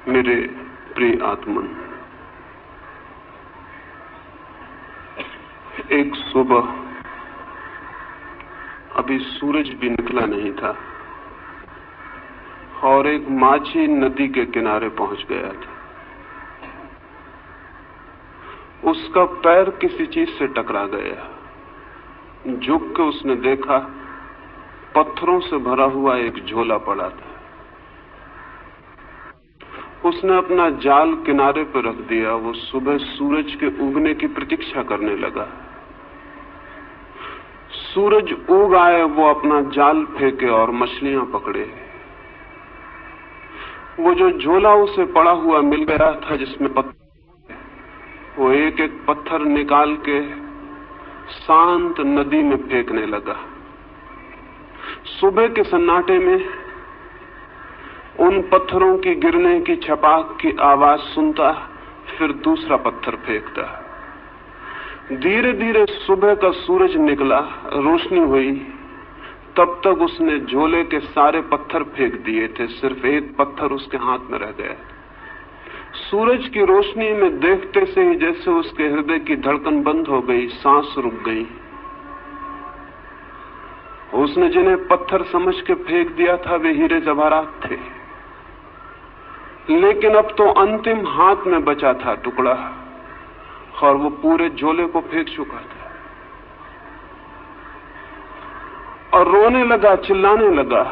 मेरे प्रिय आत्मन, एक सुबह अभी सूरज भी निकला नहीं था और एक माझी नदी के किनारे पहुंच गया था। उसका पैर किसी चीज से टकरा गया। झुक के उसने देखा, पत्थरों से भरा हुआ एक झोला पड़ा था। उसने अपना जाल किनारे पर रख दिया। वो सुबह सूरज के उगने की प्रतीक्षा करने लगा। सूरज उग आए, वो अपना जाल फेंके और मछलियां पकड़े। वो जो झोला उसे पड़ा हुआ मिल गया था जिसमें पत्थर, वो एक एक पत्थर निकाल के शांत नदी में फेंकने लगा। सुबह के सन्नाटे में उन पत्थरों की गिरने की छपाक की आवाज सुनता, फिर दूसरा पत्थर फेंकता। धीरे धीरे सुबह का सूरज निकला, रोशनी हुई। तब तक उसने झोले के सारे पत्थर फेंक दिए थे, सिर्फ एक पत्थर उसके हाथ में रह गया। सूरज की रोशनी में देखते से ही जैसे उसके हृदय की धड़कन बंद हो गई, सांस रुक गई। उसने जिन्हें पत्थर समझ के फेंक दिया था वे हीरे जवाहरात थे, लेकिन अब तो अंतिम हाथ में बचा था टुकड़ा और वो पूरे झोले को फेंक चुका था। और रोने लगा, चिल्लाने लगा।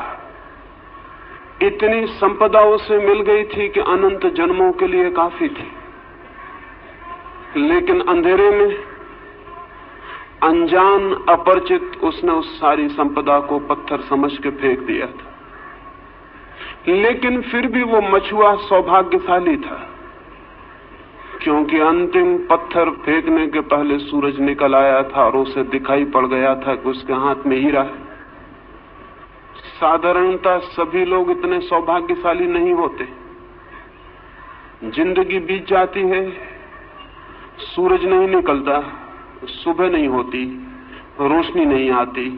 इतनी संपदा उसे मिल गई थी कि अनंत जन्मों के लिए काफी थी, लेकिन अंधेरे में अनजान अपरिचित उसने उस सारी संपदा को पत्थर समझ के फेंक दिया था। लेकिन फिर भी वो मछुआ सौभाग्यशाली था, क्योंकि अंतिम पत्थर फेंकने के पहले सूरज निकल आया था और उसे दिखाई पड़ गया था कि उसके हाथ में हीरा है। साधारणतः सभी लोग इतने सौभाग्यशाली नहीं होते। जिंदगी बीत जाती है, सूरज नहीं निकलता, सुबह नहीं होती, रोशनी नहीं आती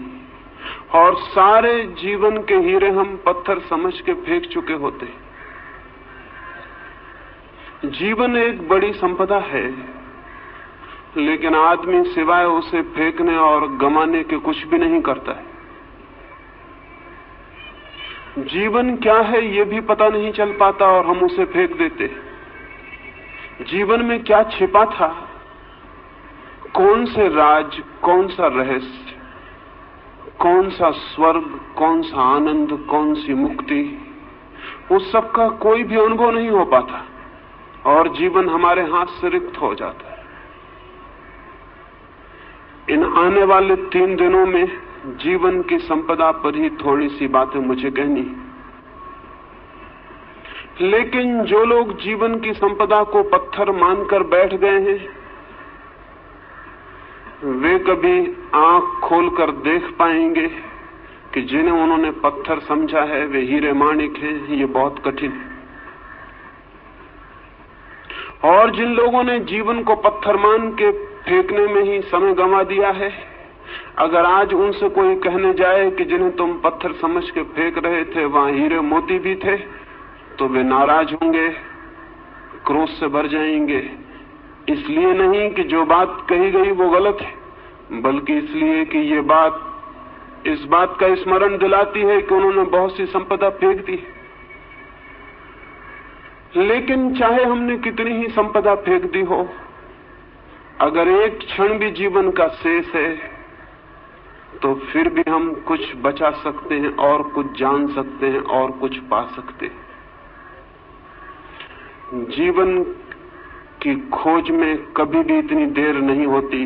और सारे जीवन के हीरे हम पत्थर समझ के फेंक चुके होते। जीवन एक बड़ी संपदा है, लेकिन आदमी सिवाय उसे फेंकने और गंवाने के कुछ भी नहीं करता है। जीवन क्या है ये भी पता नहीं चल पाता और हम उसे फेंक देते। जीवन में क्या छिपा था, कौन से राज, कौन सा रहस्य, कौन सा स्वर्ग, कौन सा आनंद, कौन सी मुक्ति, उस सब का कोई भी अनुभव नहीं हो पाता और जीवन हमारे हाथ से रिक्त हो जाता है। इन आने वाले 3 दिनों में जीवन की संपदा पर ही थोड़ी सी बातें मुझे कहनी। लेकिन जो लोग जीवन की संपदा को पत्थर मानकर बैठ गए हैं, वे कभी आंख खोलकर देख पाएंगे कि जिन्हें उन्होंने पत्थर समझा है वे हीरे माणिक हैं। ये बहुत कठिन है। और जिन लोगों ने जीवन को पत्थर मान के फेंकने में ही समय गंवा दिया है, अगर आज उनसे कोई कहने जाए कि जिन्हें तुम पत्थर समझ के फेंक रहे थे वहां हीरे मोती भी थे, तो वे नाराज होंगे, क्रोध से भर जाएंगे। इसलिए नहीं कि जो बात कही गई वो गलत है, बल्कि इसलिए कि ये बात इस बात का स्मरण दिलाती है कि उन्होंने बहुत सी संपदा फेंक दी। लेकिन चाहे हमने कितनी ही संपदा फेंक दी हो, अगर एक क्षण भी जीवन का शेष है तो फिर भी हम कुछ बचा सकते हैं और कुछ जान सकते हैं और कुछ पा सकते हैं। जीवन की खोज में कभी भी इतनी देर नहीं होती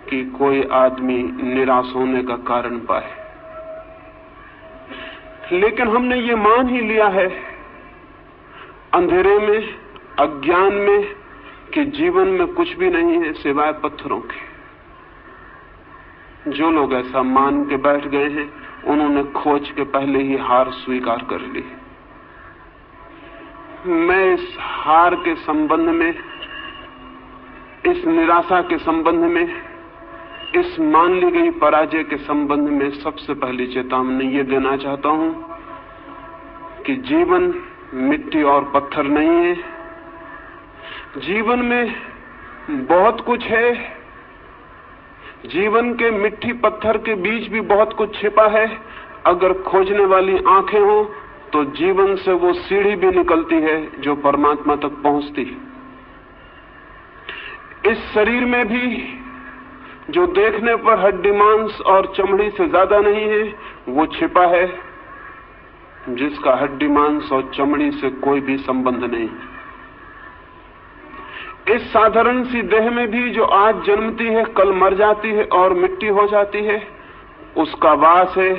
कि कोई आदमी निराश होने का कारण पाए। लेकिन हमने ये मान ही लिया है अंधेरे में, अज्ञान में, कि जीवन में कुछ भी नहीं है सिवाय पत्थरों के। जो लोग ऐसा मान के बैठ गए हैं उन्होंने खोज के पहले ही हार स्वीकार कर ली। मैं इस हार के संबंध में, इस निराशा के संबंध में, इस मान ली गई पराजय के संबंध में सबसे पहली चेतावनी ये देना चाहता हूं कि जीवन मिट्टी और पत्थर नहीं है। जीवन में बहुत कुछ है। जीवन के मिट्टी पत्थर के बीच भी बहुत कुछ छिपा है। अगर खोजने वाली आंखें हो तो जीवन से वो सीढ़ी भी निकलती है जो परमात्मा तक पहुंचती है। इस शरीर में भी जो देखने पर हड्डी मांस और चमड़ी से ज्यादा नहीं है, वो छिपा है जिसका हड्डी मांस और चमड़ी से कोई भी संबंध नहीं। इस साधारण सी देह में भी जो आज जन्मती है, कल मर जाती है और मिट्टी हो जाती है, उसका वास है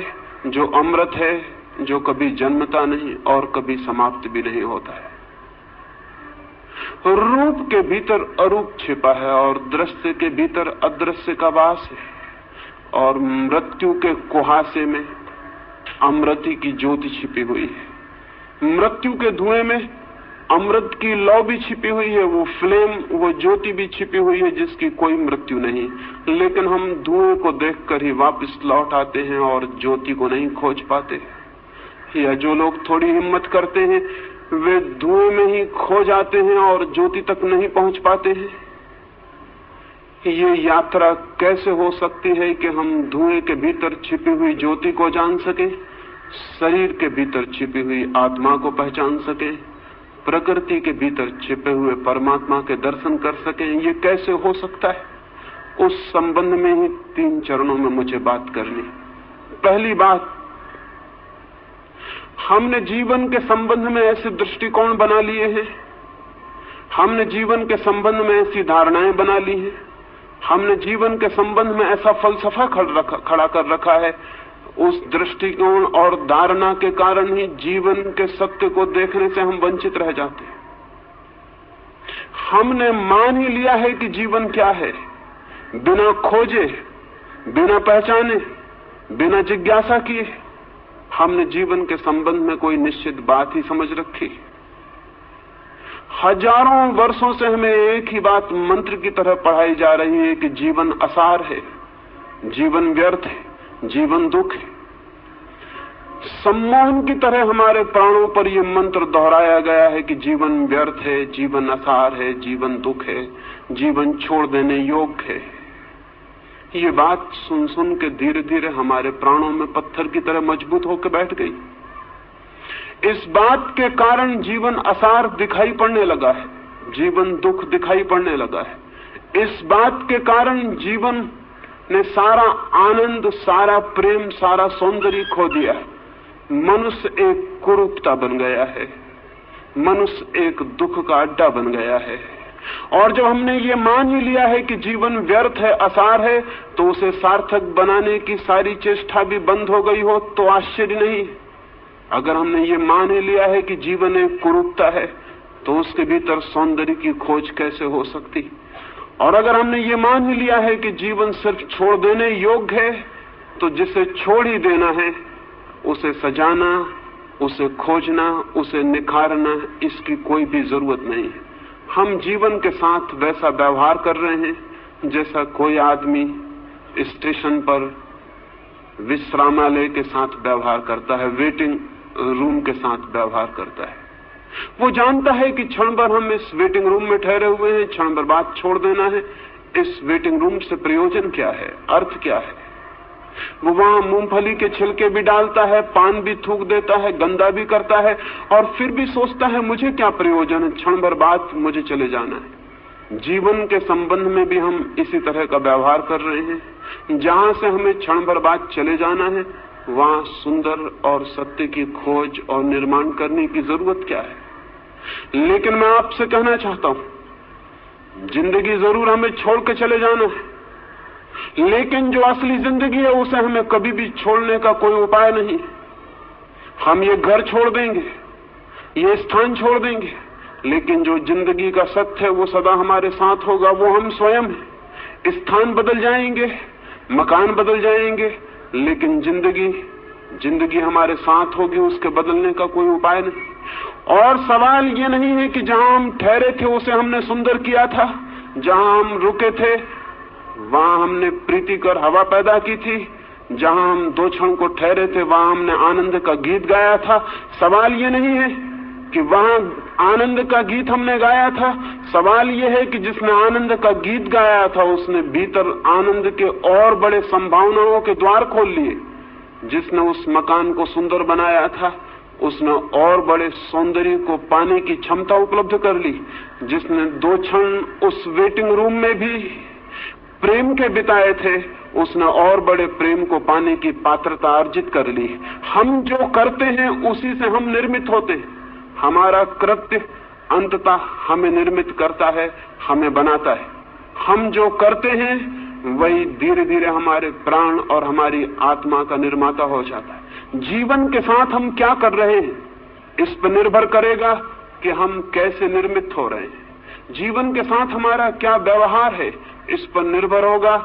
जो अमृत है, जो कभी जन्मता नहीं और कभी समाप्त भी नहीं होता है। रूप के भीतर अरूप छिपा है और दृश्य के भीतर अदृश्य का वास है, और मृत्यु के कुहासे में अमृति की ज्योति छिपी हुई है। मृत्यु के धुएं में अमृत की लौ भी छिपी हुई है, वो फ्लेम, वो ज्योति भी छिपी हुई है जिसकी कोई मृत्यु नहीं। लेकिन हम धुएं को देखकर ही वापस लौट आते हैं और ज्योति को नहीं खोज पाते। या जो लोग थोड़ी हिम्मत करते हैं वे धुएं में ही खो जाते हैं और ज्योति तक नहीं पहुंच पाते हैं। ये यात्रा कैसे हो सकती है कि हम धुएं के भीतर छिपी हुई ज्योति को जान सकें, शरीर के भीतर छिपी हुई आत्मा को पहचान सकें, प्रकृति के भीतर छिपे हुए परमात्मा के दर्शन कर सकें? ये कैसे हो सकता है? उस संबंध में ही 3 चरणों में मुझे बात करनी। पहली बात, हमने जीवन के संबंध में ऐसे दृष्टिकोण बना लिए हैं, हमने जीवन के संबंध में ऐसी धारणाएं बना ली हैं, हमने जीवन के संबंध में ऐसा फलसफा खड़ा कर रखा है। उस दृष्टिकोण और धारणा के कारण ही जीवन के सत्य को देखने से हम वंचित रह जाते हैं। हमने मान ही लिया है कि जीवन क्या है, बिना खोजे, बिना पहचाने, बिना जिज्ञासा किए हमने जीवन के संबंध में कोई निश्चित बात ही समझ रखी। हजारों वर्षों से हमें एक ही बात मंत्र की तरह पढ़ाई जा रही है कि जीवन असार है, जीवन व्यर्थ है, जीवन दुख है। सम्मोहन की तरह हमारे प्राणों पर यह मंत्र दोहराया गया है कि जीवन व्यर्थ है, जीवन असार है, जीवन दुख है, जीवन छोड़ देने योग्य है। ये बात सुन सुन के धीरे धीरे हमारे प्राणों में पत्थर की तरह मजबूत होकर बैठ गई। इस बात के कारण जीवन असार दिखाई पड़ने लगा है, जीवन दुख दिखाई पड़ने लगा है। इस बात के कारण जीवन ने सारा आनंद, सारा प्रेम, सारा सौंदर्य खो दिया है। मनुष्य एक कुरूपता बन गया है, मनुष्य एक दुख का अड्डा बन गया है। और जब हमने ये मान ही लिया है कि जीवन व्यर्थ है, असार है, तो उसे सार्थक बनाने की सारी चेष्टा भी बंद हो गई हो तो आश्चर्य नहीं। अगर हमने ये मान ही लिया है कि जीवन एक कुरूपता है तो उसके भीतर सौंदर्य की खोज कैसे हो सकती? और अगर हमने ये मान ही लिया है कि जीवन सिर्फ छोड़ देने योग्य है, तो जिसे छोड़ ही देना है उसे सजाना, उसे खोजना, उसे निखारना, इसकी कोई भी जरूरत नहीं है। हम जीवन के साथ वैसा व्यवहार कर रहे हैं जैसा कोई आदमी स्टेशन पर विश्रामालय के साथ व्यवहार करता है, वेटिंग रूम के साथ व्यवहार करता है। वो जानता है कि क्षण भर हम इस वेटिंग रूम में ठहरे हुए हैं, क्षण भर बाद छोड़ देना है। इस वेटिंग रूम से प्रयोजन क्या है, अर्थ क्या है? वो वहां मूंगफली के छिलके भी डालता है, पान भी थूक देता है, गंदा भी करता है, और फिर भी सोचता है मुझे क्या प्रयोजन है, क्षण भर बाद मुझे चले जाना है। जीवन के संबंध में भी हम इसी तरह का व्यवहार कर रहे हैं। जहां से हमें क्षण भर बाद चले जाना है, वहां सुंदर और सत्य की खोज और निर्माण करने की जरूरत क्या है? लेकिन मैं आपसे कहना चाहता हूं, जिंदगी जरूर हमें छोड़ के चले जाना है, लेकिन जो असली जिंदगी है उसे हमें कभी भी छोड़ने का कोई उपाय नहीं। हम ये घर छोड़ देंगे, ये स्थान छोड़ देंगे, लेकिन जो जिंदगी का सत्य है वो सदा हमारे साथ होगा, वो हम स्वयं हैं। स्थान बदल जाएंगे, मकान बदल जाएंगे, लेकिन जिंदगी हमारे साथ होगी, उसके बदलने का कोई उपाय नहीं। और सवाल ये नहीं है कि जहां हम ठहरे थे उसे हमने सुंदर किया था, जहां हम रुके थे वहां हमने प्रीतिकर हवा पैदा की थी, जहां हम 2 क्षण को ठहरे थे वहां हमने आनंद का गीत गाया था। सवाल ये नहीं है कि वहां आनंद का गीत हमने गाया था। सवाल यह है कि जिसने आनंद का गीत गाया था उसने भीतर आनंद के और बड़े संभावनाओं के द्वार खोल लिए। जिसने उस मकान को सुंदर बनाया था उसने और बड़े सौंदर्य को पाने की क्षमता उपलब्ध कर ली। जिसने 2 क्षण उस वेटिंग रूम में भी प्रेम के बिताए थे उसने और बड़े प्रेम को पाने की पात्रता अर्जित कर ली। हम जो करते हैं उसी से हम निर्मित होते हैं। हमारा कृत्य अंततः हमें निर्मित करता है, हमें बनाता है। हम जो करते हैं वही धीरे धीरे हमारे प्राण और हमारी आत्मा का निर्माता हो जाता है। जीवन के साथ हम क्या कर रहे हैं इस पर निर्भर करेगा कि हम कैसे निर्मित हो रहे हैं। जीवन के साथ हमारा क्या व्यवहार है इस पर निर्भर होगा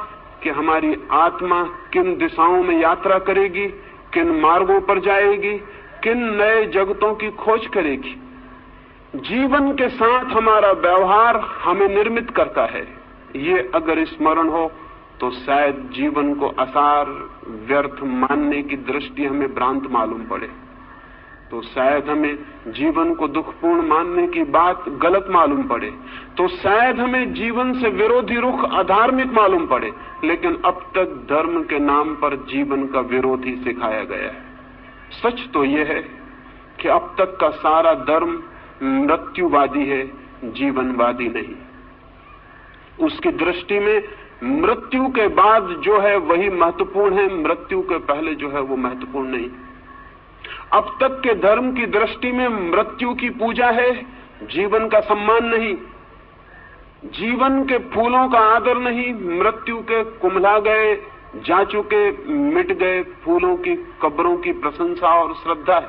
कि हमारी आत्मा किन दिशाओं में यात्रा करेगी, किन मार्गों पर जाएगी, किन नए जगतों की खोज करेगी। जीवन के साथ हमारा व्यवहार हमें निर्मित करता है। ये अगर स्मरण हो तो शायद जीवन को असार व्यर्थ मानने की दृष्टि हमें भ्रांत मालूम पड़े, तो शायद हमें जीवन को दुखपूर्ण मानने की बात गलत मालूम पड़े, तो शायद हमें जीवन से विरोधी रुख अधार्मिक मालूम पड़े। लेकिन अब तक धर्म के नाम पर जीवन का विरोधी सिखाया गया है। सच तो यह है कि अब तक का सारा धर्म मृत्युवादी है, जीवनवादी नहीं। उसकी दृष्टि में मृत्यु के बाद जो है वही महत्वपूर्ण है, मृत्यु के पहले जो है वो महत्वपूर्ण नहीं। अब तक के धर्म की दृष्टि में मृत्यु की पूजा है, जीवन का सम्मान नहीं। जीवन के फूलों का आदर नहीं, मृत्यु के कुम्हला गए, जा चुके, मिट गए फूलों की कब्रों की प्रशंसा और श्रद्धा है।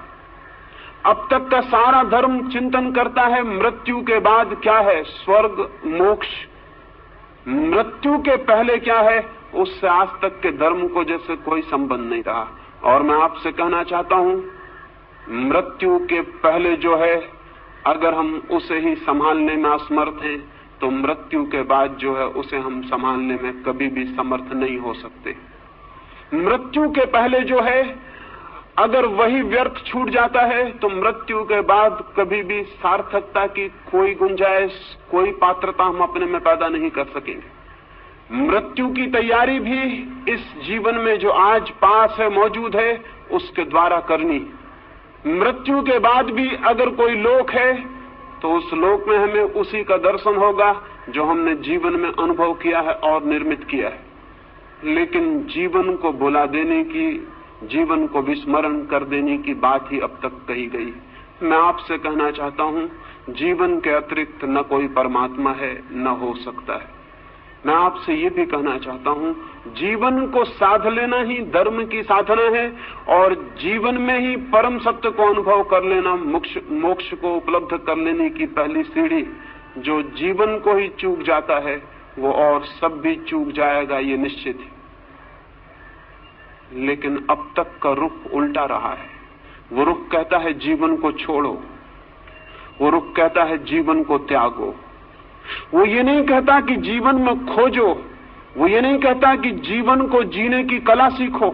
अब तक का सारा धर्म चिंतन करता है मृत्यु के बाद क्या है, स्वर्ग मोक्ष। मृत्यु के पहले क्या है उससे आज तक के धर्म को जैसे कोई संबंध नहीं रहा। और मैं आपसे कहना चाहता हूं, मृत्यु के पहले जो है अगर हम उसे ही संभालने में असमर्थ हैं तो मृत्यु के बाद जो है उसे हम संभालने में कभी भी समर्थ नहीं हो सकते। मृत्यु के पहले जो है अगर वही व्यर्थ छूट जाता है तो मृत्यु के बाद कभी भी सार्थकता की कोई गुंजाइश, कोई पात्रता हम अपने में पैदा नहीं कर सकेंगे। मृत्यु की तैयारी भी इस जीवन में जो आज पास है, मौजूद है, उसके द्वारा करनी। मृत्यु के बाद भी अगर कोई लोक है तो उस लोक में हमें उसी का दर्शन होगा जो हमने जीवन में अनुभव किया है और निर्मित किया है। लेकिन जीवन को भुला देने की, जीवन को विस्मरण कर देने की बात ही अब तक कही गई। मैं आपसे कहना चाहता हूं, जीवन के अतिरिक्त न कोई परमात्मा है, न हो सकता है। मैं आपसे ये भी कहना चाहता हूं, जीवन को साध लेना ही धर्म की साधना है और जीवन में ही परम सत्य को अनुभव कर लेना मोक्ष को उपलब्ध कर लेने की पहली सीढ़ी। जो जीवन को ही चूक जाता है वो और सब भी चूक जाएगा, ये निश्चित है। लेकिन अब तक का रुख उल्टा रहा है। वो रुख कहता है जीवन को छोड़ो, वो रुख कहता है जीवन को त्यागो। वो ये नहीं कहता कि जीवन में खोजो, वो ये नहीं कहता कि जीवन को जीने की कला सीखो,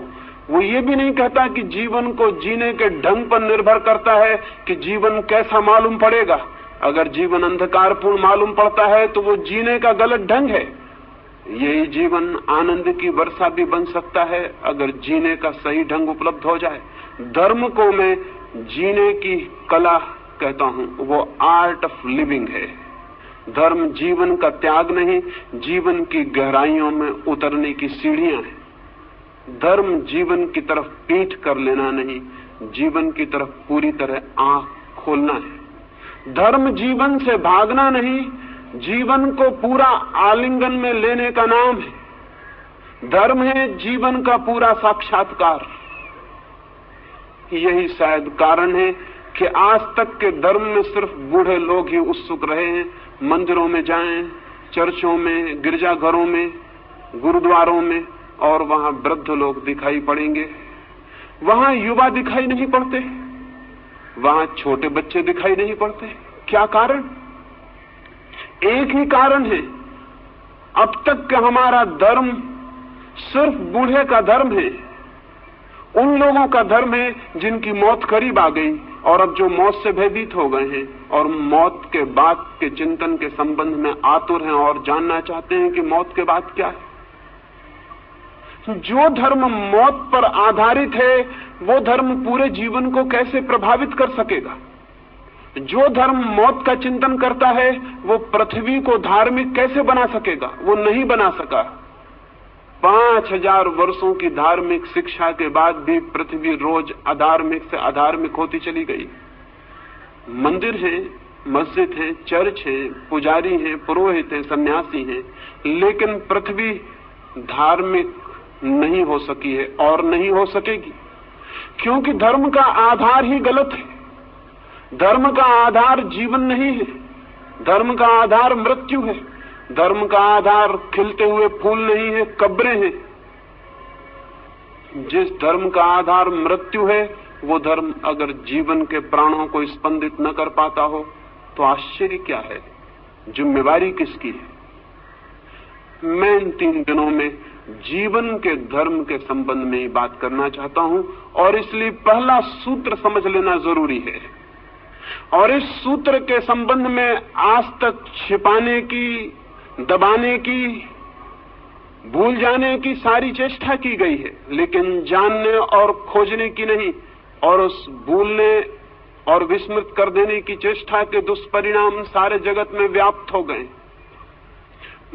वो ये भी नहीं कहता कि जीवन को जीने के ढंग पर निर्भर करता है कि जीवन कैसा मालूम पड़ेगा। अगर जीवन अंधकारपूर्ण मालूम पड़ता है तो वो जीने का गलत ढंग है। यही जीवन आनंद की वर्षा भी बन सकता है अगर जीने का सही ढंग उपलब्ध हो जाए। धर्म को मैं जीने की कला कहता हूं, वो आर्ट ऑफ लिविंग है। धर्म जीवन का त्याग नहीं, जीवन की गहराइयों में उतरने की सीढ़ियां हैं। धर्म जीवन की तरफ पीठ कर लेना नहीं, जीवन की तरफ पूरी तरह आंख खोलना है। धर्म जीवन से भागना नहीं, जीवन को पूरा आलिंगन में लेने का नाम है। धर्म है जीवन का पूरा साक्षात्कार। यही शायद कारण है कि आज तक के धर्म में सिर्फ बूढ़े लोग ही उत्सुक रहे हैं। मंदिरों में जाएं, चर्चों में, गिरजाघरों में, गुरुद्वारों में, और वहां वृद्ध लोग दिखाई पड़ेंगे। वहां युवा दिखाई नहीं पड़ते, वहां छोटे बच्चे दिखाई नहीं पड़ते। क्या कारण? एक ही कारण है, अब तक का हमारा धर्म सिर्फ बूढ़े का धर्म है, उन लोगों का धर्म है जिनकी मौत करीब आ गई और अब जो मौत से भयभीत हो गए हैं और मौत के बाद के चिंतन के संबंध में आतुर हैं और जानना चाहते हैं कि मौत के बाद क्या है। जो धर्म मौत पर आधारित है वो धर्म पूरे जीवन को कैसे प्रभावित कर सकेगा? जो धर्म मौत का चिंतन करता है वो पृथ्वी को धार्मिक कैसे बना सकेगा? वो नहीं बना सका। 5000 वर्षों की धार्मिक शिक्षा के बाद भी पृथ्वी रोज अधार्मिक से अधार्मिक होती चली गई। मंदिर है, मस्जिद है, चर्च है, पुजारी हैं, पुरोहित हैं, सन्यासी हैं, लेकिन पृथ्वी धार्मिक नहीं हो सकी है और नहीं हो सकेगी, क्योंकि धर्म का आधार ही गलत है। धर्म का आधार जीवन नहीं है, धर्म का आधार मृत्यु है, धर्म का आधार खिलते हुए फूल नहीं है, कब्रें हैं। जिस धर्म का आधार मृत्यु है वो धर्म अगर जीवन के प्राणों को स्पंदित न कर पाता हो तो आश्चर्य क्या है? जिम्मेवारी किसकी है? मैं इन 3 दिनों में जीवन के धर्म के संबंध में ही बात करना चाहता हूं और इसलिए पहला सूत्र समझ लेना जरूरी है। और इस सूत्र के संबंध में आज तक छिपाने की, दबाने की, भूल जाने की सारी चेष्टा की गई है, लेकिन जानने और खोजने की नहीं। और उस भूलने और विस्मृत कर देने की चेष्टा के दुष्परिणाम सारे जगत में व्याप्त हो गए।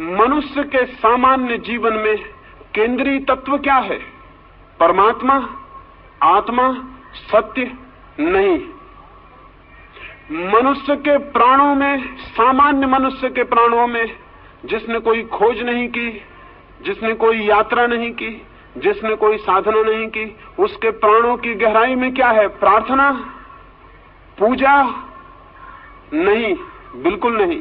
मनुष्य के सामान्य जीवन में केंद्रीय तत्व क्या है? परमात्मा, आत्मा, सत्य नहीं। मनुष्य के प्राणों में, सामान्य मनुष्य के प्राणों में, जिसने कोई खोज नहीं की, जिसने कोई यात्रा नहीं की, जिसने कोई साधना नहीं की, उसके प्राणों की गहराई में क्या है? प्रार्थना, पूजा? नहीं, बिल्कुल नहीं।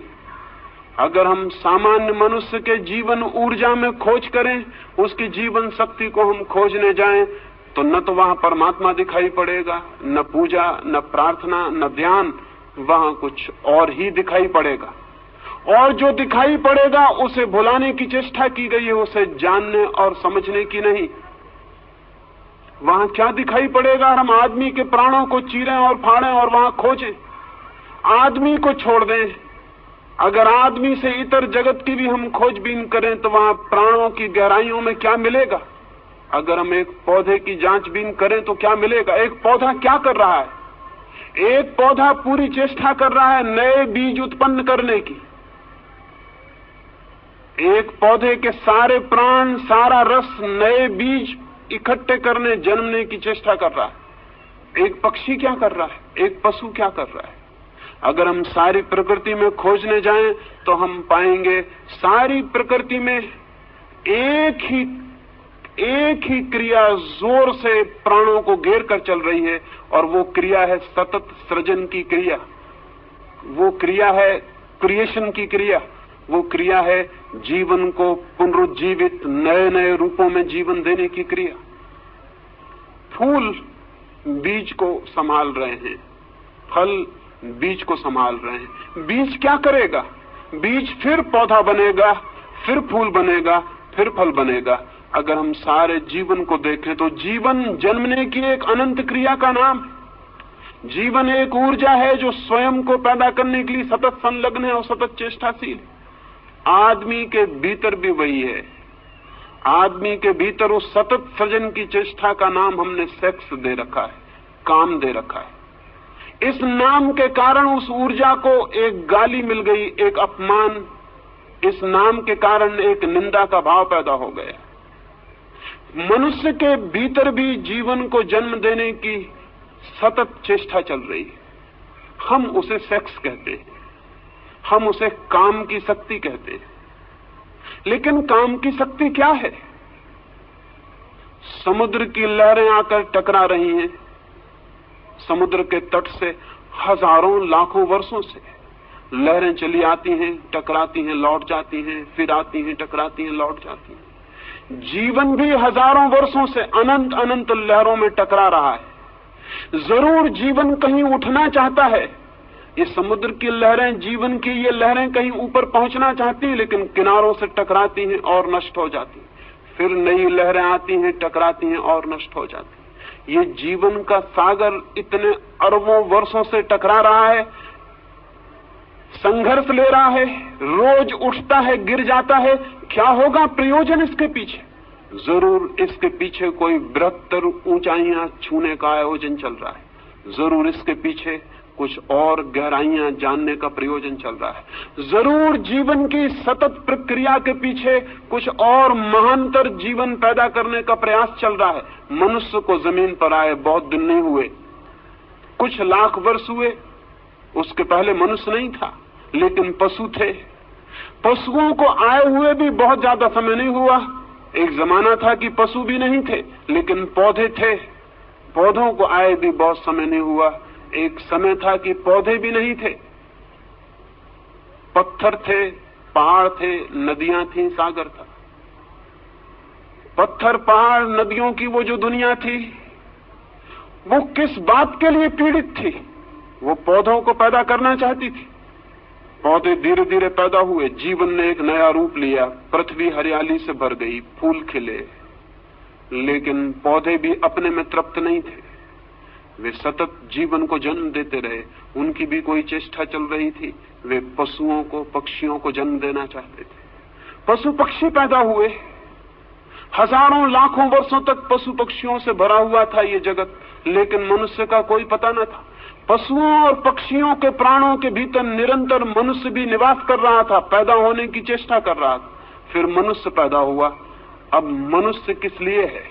अगर हम सामान्य मनुष्य के जीवन ऊर्जा में खोज करें, उसकी जीवन शक्ति को हम खोजने जाएं, तो न तो वहां परमात्मा दिखाई पड़ेगा, न पूजा, न प्रार्थना, न ध्यान, वहां कुछ और ही दिखाई पड़ेगा। और जो दिखाई पड़ेगा उसे भुलाने की चेष्टा की गई है, उसे जानने और समझने की नहीं। वहां क्या दिखाई पड़ेगा? हम आदमी के प्राणों को चीरें और फाड़ें और वहां खोजें। आदमी को छोड़ दें, अगर आदमी से इतर जगत की भी हम खोजबीन करें तो वहां प्राणों की गहराइयों में क्या मिलेगा? अगर हम एक पौधे की जांचबीन करें तो क्या मिलेगा? एक पौधा क्या कर रहा है? एक पौधा पूरी चेष्टा कर रहा है नए बीज उत्पन्न करने की। एक पौधे के सारे प्राण, सारा रस नए बीज इकट्ठे करने, जन्मने की चेष्टा कर रहा है। एक पक्षी क्या कर रहा है? एक पशु क्या कर रहा है? अगर हम सारी प्रकृति में खोजने जाएं तो हम पाएंगे सारी प्रकृति में एक ही क्रिया जोर से प्राणों को घेर कर चल रही है, और वो क्रिया है सतत सृजन की क्रिया, वो क्रिया है क्रिएशन की क्रिया, वो क्रिया है जीवन को पुनरुज्जीवित नए नए रूपों में जीवन देने की क्रिया। फूल बीज को संभाल रहे हैं, फल बीज को संभाल रहे हैं। बीज क्या करेगा? बीज फिर पौधा बनेगा, फिर फूल बनेगा, फिर फल बनेगा। अगर हम सारे जीवन को देखें तो जीवन जन्मने की एक अनंत क्रिया का नाम है। जीवन एक ऊर्जा है जो स्वयं को पैदा करने के लिए सतत संलग्न है और सतत चेष्टाशील। आदमी के भीतर भी वही है। आदमी के भीतर उस सतत सृजन की चेष्टा का नाम हमने सेक्स दे रखा है, काम दे रखा है। इस नाम के कारण उस ऊर्जा को एक गाली मिल गई, एक अपमान। इस नाम के कारण एक निंदा का भाव पैदा हो गया। मनुष्य के भीतर भी जीवन को जन्म देने की सतत चेष्टा चल रही है। हम उसे सेक्स कहते हैं, हम उसे काम की शक्ति कहते हैं। लेकिन काम की शक्ति क्या है? समुद्र की लहरें आकर टकरा रही हैं। समुद्र के तट से हजारों लाखों वर्षों से लहरें चली आती हैं, टकराती हैं, लौट जाती हैं, फिर आती हैं, टकराती हैं, लौट जाती हैं। जीवन भी हजारों वर्षों से अनंत अनंत लहरों में टकरा रहा है। जरूर जीवन कहीं उठना चाहता है। ये समुद्र की लहरें, जीवन की ये लहरें कहीं ऊपर पहुंचना चाहती हैं, लेकिन किनारों से टकराती हैं और नष्ट हो जाती हैं। फिर नई लहरें आती हैं, टकराती हैं और नष्ट हो जाती हैं। ये जीवन का सागर इतने अरबों वर्षों से टकरा रहा है, संघर्ष ले रहा है, रोज उठता है, गिर जाता है। क्या होगा प्रयोजन इसके पीछे? जरूर इसके पीछे कोई बृहत्तर ऊंचाइयां छूने का आयोजन चल रहा है। जरूर इसके पीछे कुछ और गहराइयां जानने का प्रयोजन चल रहा है। जरूर जीवन की सतत प्रक्रिया के पीछे कुछ और महानतर जीवन पैदा करने का प्रयास चल रहा है। मनुष्य को जमीन पर आए बहुत दिन नहीं हुए, कुछ लाख वर्ष हुए। उसके पहले मनुष्य नहीं था, लेकिन पशु थे। पशुओं को आए हुए भी बहुत ज्यादा समय नहीं हुआ। एक जमाना था कि पशु भी नहीं थे, लेकिन पौधे थे। पौधों को आए भी बहुत समय नहीं हुआ। एक समय था कि पौधे भी नहीं थे, पत्थर थे, पहाड़ थे, नदियां थी, सागर था। पत्थर, पहाड़, नदियों की वो जो दुनिया थी, वो किस बात के लिए पीड़ित थी? वो पौधों को पैदा करना चाहती थी। पौधे धीरे धीरे पैदा हुए, जीवन ने एक नया रूप लिया, पृथ्वी हरियाली से भर गई, फूल खिले। लेकिन पौधे भी अपने में तृप्त नहीं थे, वे सतत जीवन को जन्म देते रहे। उनकी भी कोई चेष्टा चल रही थी। वे पशुओं को, पक्षियों को जन्म देना चाहते थे। पशु पक्षी पैदा हुए। हजारों लाखों वर्षों तक पशु पक्षियों से भरा हुआ था ये जगत, लेकिन मनुष्य का कोई पता न था। पशुओं और पक्षियों के प्राणों के भीतर निरंतर मनुष्य भी निवास कर रहा था, पैदा होने की चेष्टा कर रहा था। फिर मनुष्य पैदा हुआ। अब मनुष्य किस लिए है?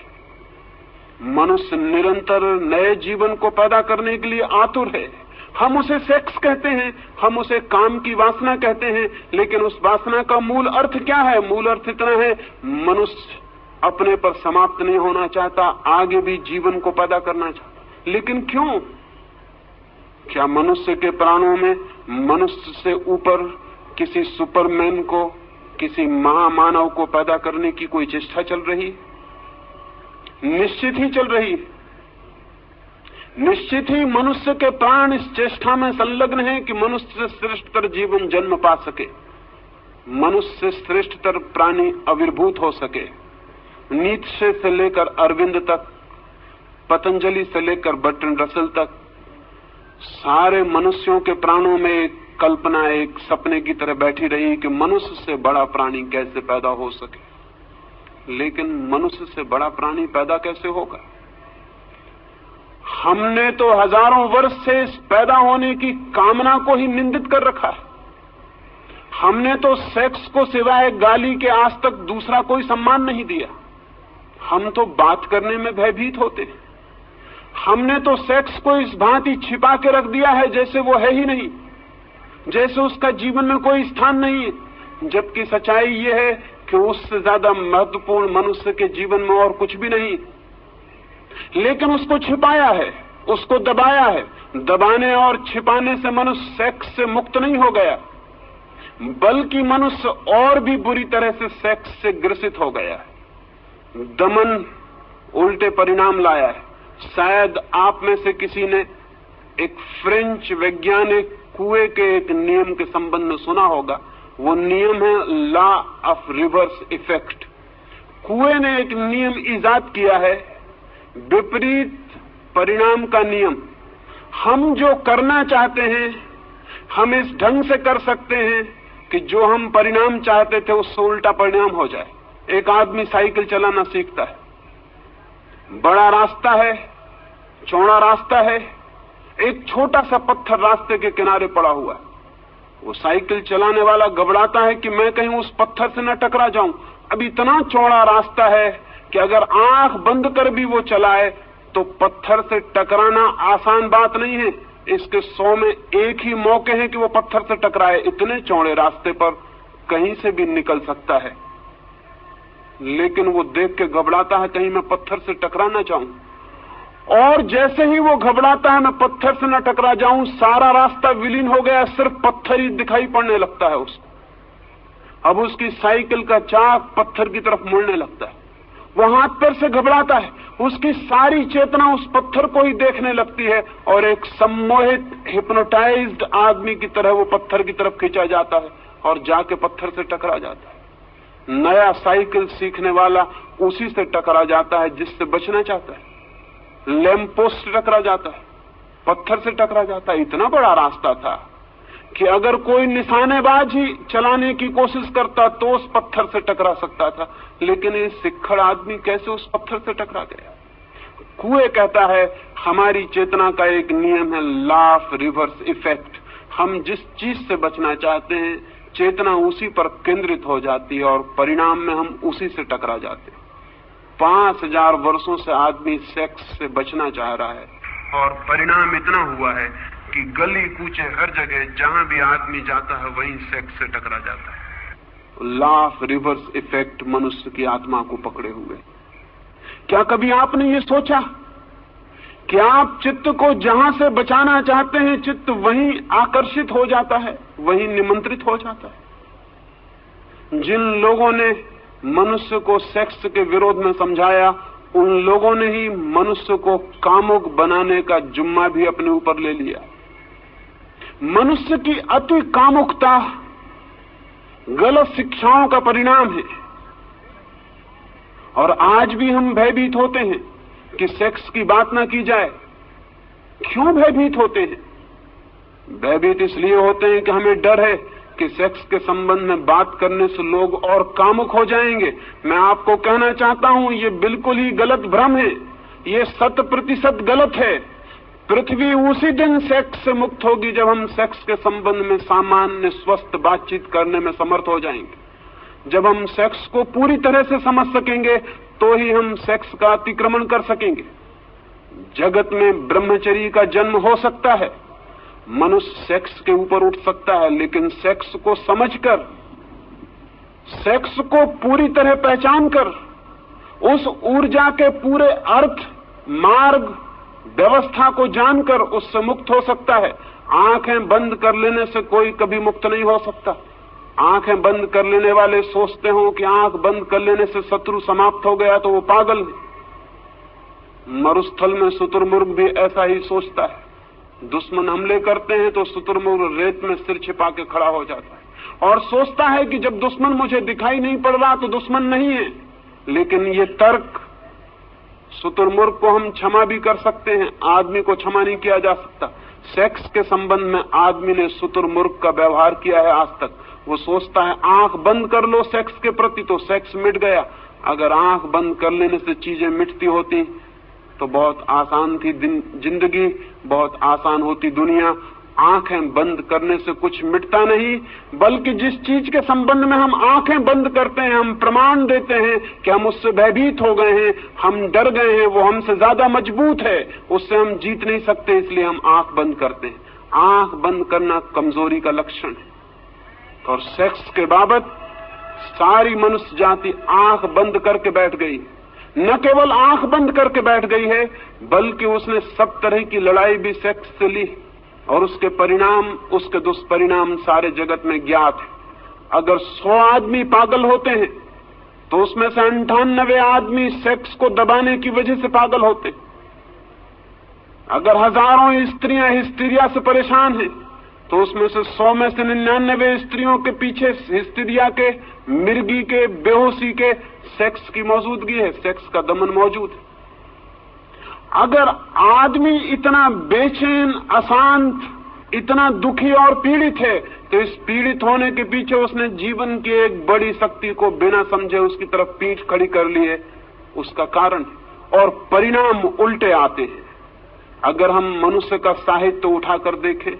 मनुष्य निरंतर नए जीवन को पैदा करने के लिए आतुर है। हम उसे सेक्स कहते हैं, हम उसे काम की वासना कहते हैं, लेकिन उस वासना का मूल अर्थ क्या है? मूल अर्थ इतना है, मनुष्य अपने पर समाप्त नहीं होना चाहता, आगे भी जीवन को पैदा करना चाहता। लेकिन क्यों? क्या मनुष्य के प्राणों में मनुष्य से ऊपर किसी सुपरमैन को, किसी महामानव को पैदा करने की कोई चेष्टा चल रही है? निश्चित ही चल रही है। निश्चित ही मनुष्य के प्राण इस चेष्टा में संलग्न है कि मनुष्य से श्रेष्ठतर जीवन जन्म पा सके, मनुष्य से श्रेष्ठतर प्राणी आविर्भूत हो सके। नीत्शे से लेकर अरविंद तक, पतंजलि से लेकर बर्ट्रैंड रसल तक, सारे मनुष्यों के प्राणों में एक कल्पना, एक सपने की तरह बैठी रही कि मनुष्य से बड़ा प्राणी कैसे पैदा हो सके। लेकिन मनुष्य से बड़ा प्राणी पैदा कैसे होगा? हमने तो हजारों वर्ष से इस पैदा होने की कामना को ही निंदित कर रखा है। हमने तो सेक्स को सिवाय गाली के आज तक दूसरा कोई सम्मान नहीं दिया। हम तो बात करने में भयभीत होते हैं। हमने तो सेक्स को इस भांति छिपा के रख दिया है जैसे वो है ही नहीं, जैसे उसका जीवन में कोई स्थान नहीं है। जबकि सच्चाई ये है कि उससे ज्यादा महत्वपूर्ण मनुष्य के जीवन में और कुछ भी नहीं, लेकिन उसको छिपाया है, उसको दबाया है। दबाने और छिपाने से मनुष्य सेक्स से मुक्त नहीं हो गया, बल्कि मनुष्य और भी बुरी तरह से सेक्स से ग्रसित हो गया है। दमन उल्टे परिणाम लाया है। शायद आप में से किसी ने एक फ्रेंच वैज्ञानिक कुएं के एक नियम के संबंध में सुना होगा। वो नियम है लॉ ऑफ रिवर्स इफेक्ट। कुएं ने एक नियम इजाद किया है, विपरीत परिणाम का नियम। हम जो करना चाहते हैं हम इस ढंग से कर सकते हैं कि जो हम परिणाम चाहते थे उससे उल्टा परिणाम हो जाए। एक आदमी साइकिल चलाना सीखता है, बड़ा रास्ता है, चौड़ा रास्ता है, एक छोटा सा पत्थर रास्ते के किनारे पड़ा हुआ है। वो साइकिल चलाने वाला घबराता है कि मैं कहीं उस पत्थर से न टकरा जाऊं। अब इतना चौड़ा रास्ता है कि अगर आंख बंद कर भी वो चलाए तो पत्थर से टकराना आसान बात नहीं है। इसके 100 में एक ही मौके हैं कि वो पत्थर से टकराए। इतने चौड़े रास्ते पर कहीं से भी निकल सकता है, लेकिन वो देख के घबराता है कहीं मैं पत्थर से टकरा ना जाऊं। और जैसे ही वो घबराता है मैं पत्थर से न टकरा जाऊं, सारा रास्ता विलीन हो गया, सिर्फ पत्थर ही दिखाई पड़ने लगता है उसको। अब उसकी साइकिल का चाक पत्थर की तरफ मुड़ने लगता है। वो हाथ पैर से घबराता है, उसकी सारी चेतना उस पत्थर को ही देखने लगती है और एक सम्मोहित हिप्नोटाइज्ड आदमी की तरह वो पत्थर की तरफ खींचा जाता है और जाके पत्थर से टकरा जाता है। नया साइकिल सीखने वाला उसी से टकरा जाता है जिससे बचना चाहता है। लैंप पोस्ट से टकरा जाता है, पत्थर से टकरा जाता है। इतना बड़ा रास्ता था कि अगर कोई निशानेबाज ही चलाने की कोशिश करता तो उस पत्थर से टकरा सकता था, लेकिन ये सिक्खड़ आदमी कैसे उस पत्थर से टकरा गया। कुएं कहता है हमारी चेतना का एक नियम है, लॉ ऑफ रिवर्स इफेक्ट। हम जिस चीज से बचना चाहते हैं चेतना उसी पर केंद्रित हो जाती है और परिणाम में हम उसी से टकरा जाते हैं। 5000 वर्षों से आदमी सेक्स से बचना चाह रहा है और परिणाम इतना हुआ है कि गली कूचे हर जगह जहां भी आदमी जाता है वहीं सेक्स से टकरा जाता है। लॉ ऑफ रिवर्स इफेक्ट मनुष्य की आत्मा को पकड़े हुए। क्या कभी आपने ये सोचा कि आप चित्त को जहां से बचाना चाहते हैं चित्त वहीं आकर्षित हो जाता है, वहीं निमंत्रित हो जाता है। जिन लोगों ने मनुष्य को सेक्स के विरोध में समझाया उन लोगों ने ही मनुष्य को कामुक बनाने का जुम्मा भी अपने ऊपर ले लिया। मनुष्य की अति कामुकता गलत शिक्षाओं का परिणाम है और आज भी हम भयभीत होते हैं कि सेक्स की बात ना की जाए। क्यों भयभीत होते हैं? भयभीत इसलिए होते हैं कि हमें डर है कि सेक्स के संबंध में बात करने से लोग और कामुक हो जाएंगे। मैं आपको कहना चाहता हूं ये बिल्कुल ही गलत भ्रम है, ये 100% गलत है। पृथ्वी उसी दिन सेक्स से मुक्त होगी जब हम सेक्स के संबंध में सामान्य स्वस्थ बातचीत करने में समर्थ हो जाएंगे। जब हम सेक्स को पूरी तरह से समझ सकेंगे तो ही हम सेक्स का अतिक्रमण कर सकेंगे। जगत में ब्रह्मचर्य का जन्म हो सकता है, मनुष्य सेक्स के ऊपर उठ सकता है, लेकिन सेक्स को समझकर, सेक्स को पूरी तरह पहचान कर, उस ऊर्जा के पूरे अर्थ, मार्ग, व्यवस्था को जानकर उससे मुक्त हो सकता है। आंखें बंद कर लेने से कोई कभी मुक्त नहीं हो सकता। आंखें बंद कर लेने वाले सोचते हो कि आंख बंद कर लेने से शत्रु समाप्त हो गया तो वो पागल है। मरुस्थल में शुतुरमुर्ग भी ऐसा ही सोचता है। दुश्मन हमले करते हैं तो शुतुरमुर्ग रेत में सिर छिपा के खड़ा हो जाता है और सोचता है कि जब दुश्मन मुझे दिखाई नहीं पड़ रहा तो दुश्मन नहीं है। लेकिन ये तर्क, शुतुरमुर्ग को हम क्षमा भी कर सकते हैं, आदमी को क्षमा नहीं किया जा सकता। सेक्स के संबंध में आदमी ने शुतुरमुर्ग का व्यवहार किया है आज तक। वो सोचता है आंख बंद कर लो सेक्स के प्रति तो सेक्स मिट गया। अगर आंख बंद कर लेने से चीजें मिटती होती तो बहुत आसान थी जिंदगी, बहुत आसान होती दुनिया। आंखें बंद करने से कुछ मिटता नहीं, बल्कि जिस चीज के संबंध में हम आंखें बंद करते हैं, हम प्रमाण देते हैं कि हम उससे भयभीत हो गए हैं, हम डर गए हैं, वो हमसे ज्यादा मजबूत है, उससे हम जीत नहीं सकते, इसलिए हम आंख बंद करते हैं। आंख बंद करना कमजोरी का लक्षण है। और सेक्स के बाबत सारी मनुष्य जाति आंख बंद करके बैठ गई। न केवल आंख बंद करके बैठ गई है, बल्कि उसने सब तरह की लड़ाई भी सेक्स से ली और उसके परिणाम, उसके दुष्परिणाम सारे जगत में ज्ञात है। अगर 100 आदमी पागल होते हैं तो उसमें से 98 आदमी सेक्स को दबाने की वजह से पागल होते हैं। अगर हजारों स्त्रियां हिस्टीरिया से परेशान हैं तो उसमें से 100 में से 99 स्त्रियों के पीछे हिस्टीरिया के, मिर्गी के, बेहोशी के सेक्स की मौजूदगी है, सेक्स का दमन मौजूद है। अगर आदमी इतना बेचैन, अशांत, इतना दुखी और पीड़ित है तो इस पीड़ित होने के पीछे उसने जीवन की एक बड़ी शक्ति को बिना समझे उसकी तरफ पीठ खड़ी कर ली है, उसका कारण। और परिणाम उल्टे आते हैं। अगर हम मनुष्य का साहित्य उठाकर देखें,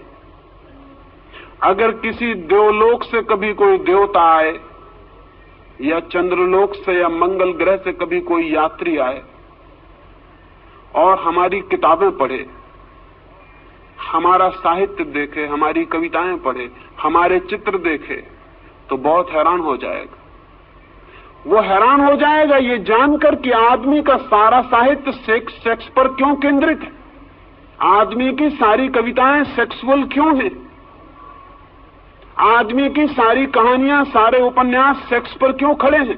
अगर किसी देवलोक से कभी कोई देवता आए या चंद्रलोक से या मंगल ग्रह से कभी कोई यात्री आए और हमारी किताबें पढ़े, हमारा साहित्य देखे, हमारी कविताएं पढ़े, हमारे चित्र देखे, तो बहुत हैरान हो जाएगा। वो हैरान हो जाएगा ये जानकर कि आदमी का सारा साहित्य सेक्स पर क्यों केंद्रित है, आदमी की सारी कविताएं सेक्सुअल क्यों हैं, आदमी की सारी कहानियां, सारे उपन्यास सेक्स पर क्यों खड़े हैं,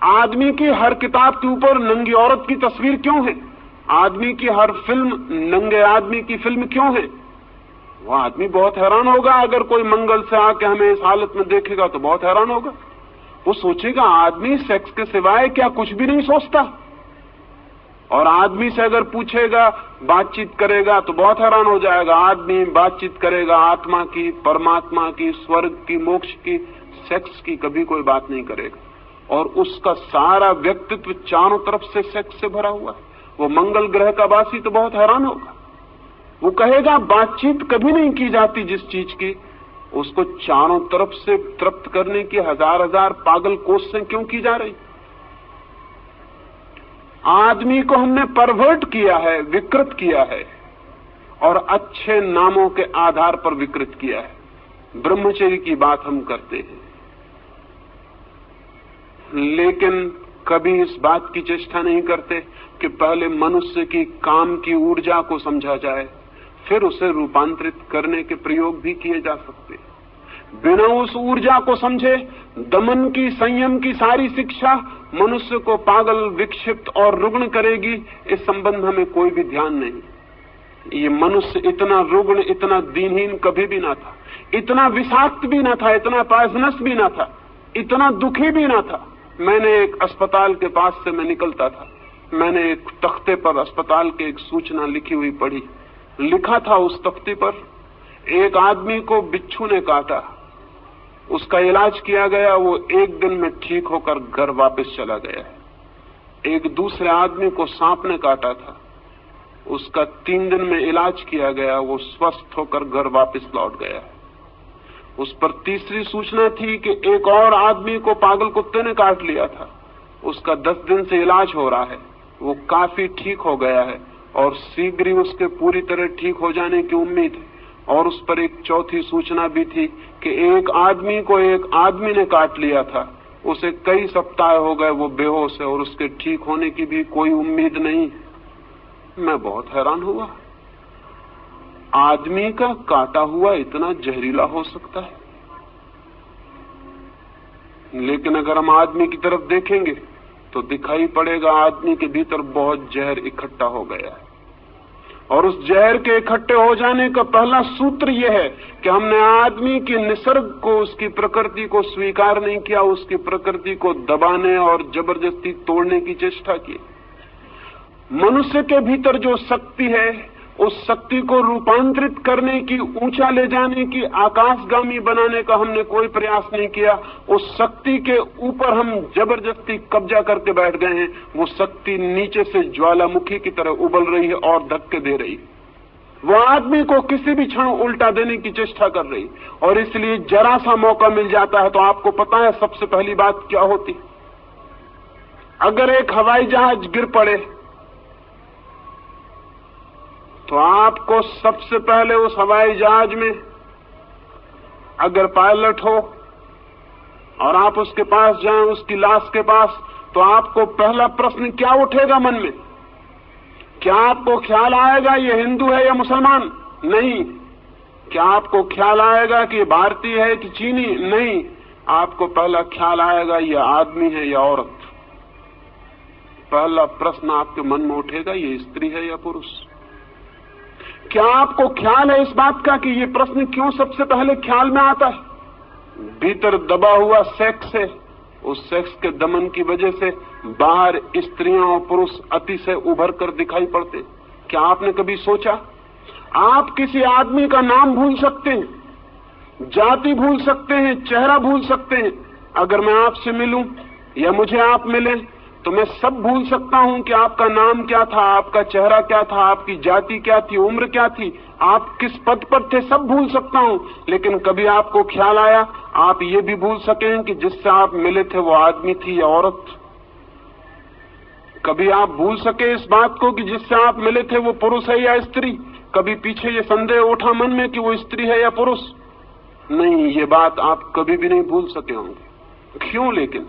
आदमी की हर किताब के ऊपर नंगी औरत की तस्वीर क्यों है, आदमी की हर फिल्म नंगे आदमी की फिल्म क्यों है। वो आदमी बहुत हैरान होगा। अगर कोई मंगल से आके हमें इस हालत में देखेगा तो बहुत हैरान होगा। वो सोचेगा आदमी सेक्स के सिवाय क्या कुछ भी नहीं सोचता। और आदमी से अगर पूछेगा, बातचीत करेगा, तो बहुत हैरान हो जाएगा। आदमी बातचीत करेगा आत्मा की, परमात्मा की, स्वर्ग की, मोक्ष की, सेक्स की कभी कोई बात नहीं करेगा। और उसका सारा व्यक्तित्व चारों तरफ से सेक्स से भरा हुआ है। वो मंगल ग्रह का वासी तो बहुत हैरान होगा। वो कहेगा बातचीत कभी नहीं की जाती जिस चीज की, उसको चारों तरफ से तृप्त करने की हजार हजार पागल कोशिशें क्यों की जा रही। आदमी को हमने परवर्ट किया है, विकृत किया है, और अच्छे नामों के आधार पर विकृत किया है। ब्रह्मचर्य की बात हम करते हैं, लेकिन कभी इस बात की चेष्टा नहीं करते कि पहले मनुष्य की काम की ऊर्जा को समझा जाए, फिर उसे रूपांतरित करने के प्रयोग भी किए जा सकते हैं। बिना उस ऊर्जा को समझे दमन की, संयम की सारी शिक्षा मनुष्य को पागल, विक्षिप्त और रुग्ण करेगी। इस संबंध में कोई भी ध्यान नहीं। ये मनुष्य इतना रुग्ण, इतना दीनहीन कभी भी ना था, इतना विषाक्त भी ना था, इतना पॉइजनस भी ना था, इतना दुखी भी ना था। मैंने एक अस्पताल के पास से मैं निकलता था, मैंने एक तख्ते पर अस्पताल की एक सूचना लिखी हुई पढ़ी। लिखा था उस तख्ते पर, एक आदमी को बिच्छू ने काटा, उसका इलाज किया गया, वो एक दिन में ठीक होकर घर वापस चला गया है। एक दूसरे आदमी को सांप ने काटा था, उसका 3 दिन में इलाज किया गया, वो स्वस्थ होकर घर वापस लौट गया है। उस पर तीसरी सूचना थी कि एक और आदमी को पागल कुत्ते ने काट लिया था, उसका 10 दिन से इलाज हो रहा है, वो काफी ठीक हो गया है और शीघ्र ही उसके पूरी तरह ठीक हो जाने की उम्मीद है। और उस पर एक चौथी सूचना भी थी कि एक आदमी को एक आदमी ने काट लिया था, उसे कई सप्ताह हो गए, वो बेहोश है और उसके ठीक होने की भी कोई उम्मीद नहीं। मैं बहुत हैरान हुआ, आदमी का काटा हुआ इतना जहरीला हो सकता है। लेकिन अगर हम आदमी की तरफ देखेंगे तो दिखाई पड़ेगा आदमी के भीतर बहुत जहर इकट्ठा हो गया है। और उस जहर के इकट्ठे हो जाने का पहला सूत्र यह है कि हमने आदमी के निसर्ग को, उसकी प्रकृति को स्वीकार नहीं किया, उसकी प्रकृति को दबाने और जबरदस्ती तोड़ने की चेष्टा की। मनुष्य के भीतर जो शक्ति है, उस शक्ति को रूपांतरित करने की, ऊंचा ले जाने की, आकाशगामी बनाने का हमने कोई प्रयास नहीं किया। उस शक्ति के ऊपर हम जबरदस्ती कब्जा करके बैठ गए हैं। वो शक्ति नीचे से ज्वालामुखी की तरह उबल रही है और धक्के दे रही है। वो आदमी को किसी भी क्षण उल्टा देने की चेष्टा कर रही, और इसलिए जरा सा मौका मिल जाता है तो आपको पता है सबसे पहली बात क्या होती। अगर एक हवाई जहाज गिर पड़े तो आपको सबसे पहले उस हवाई जहाज में अगर पायलट हो और आप उसके पास जाएं, उसकी लाश के पास, तो आपको पहला प्रश्न क्या उठेगा मन में? क्या आपको ख्याल आएगा ये हिंदू है या मुसलमान? नहीं। क्या आपको ख्याल आएगा कि भारतीय है कि चीनी? नहीं। आपको पहला ख्याल आएगा ये आदमी है या औरत। पहला प्रश्न आपके मन में उठेगा ये स्त्री है या पुरुष। क्या आपको ख्याल है इस बात का कि ये प्रश्न क्यों सबसे पहले ख्याल में आता है? भीतर दबा हुआ सेक्स है, उस सेक्स के दमन की वजह से बाहर स्त्रियां और पुरुष अतिशय उभर कर दिखाई पड़ते। क्या आपने कभी सोचा? आप किसी आदमी का नाम भूल सकते हैं, जाति भूल सकते हैं, चेहरा भूल सकते हैं। अगर मैं आपसे मिलूं या मुझे आप मिलें तो मैं सब भूल सकता हूं कि आपका नाम क्या था, आपका चेहरा क्या था, आपकी जाति क्या थी, उम्र क्या थी, आप किस पद पर थे, सब भूल सकता हूं। लेकिन कभी आपको ख्याल आया आप ये भी भूल सकें कि जिससे आप मिले थे वो आदमी थी या औरत? कभी आप भूल सके इस बात को कि जिससे आप मिले थे वो पुरुष है या स्त्री? कभी पीछे ये संदेह उठा मन में कि वो स्त्री है या पुरुष? नहीं, ये बात आप कभी भी नहीं भूल सके होंगे। क्यों? लेकिन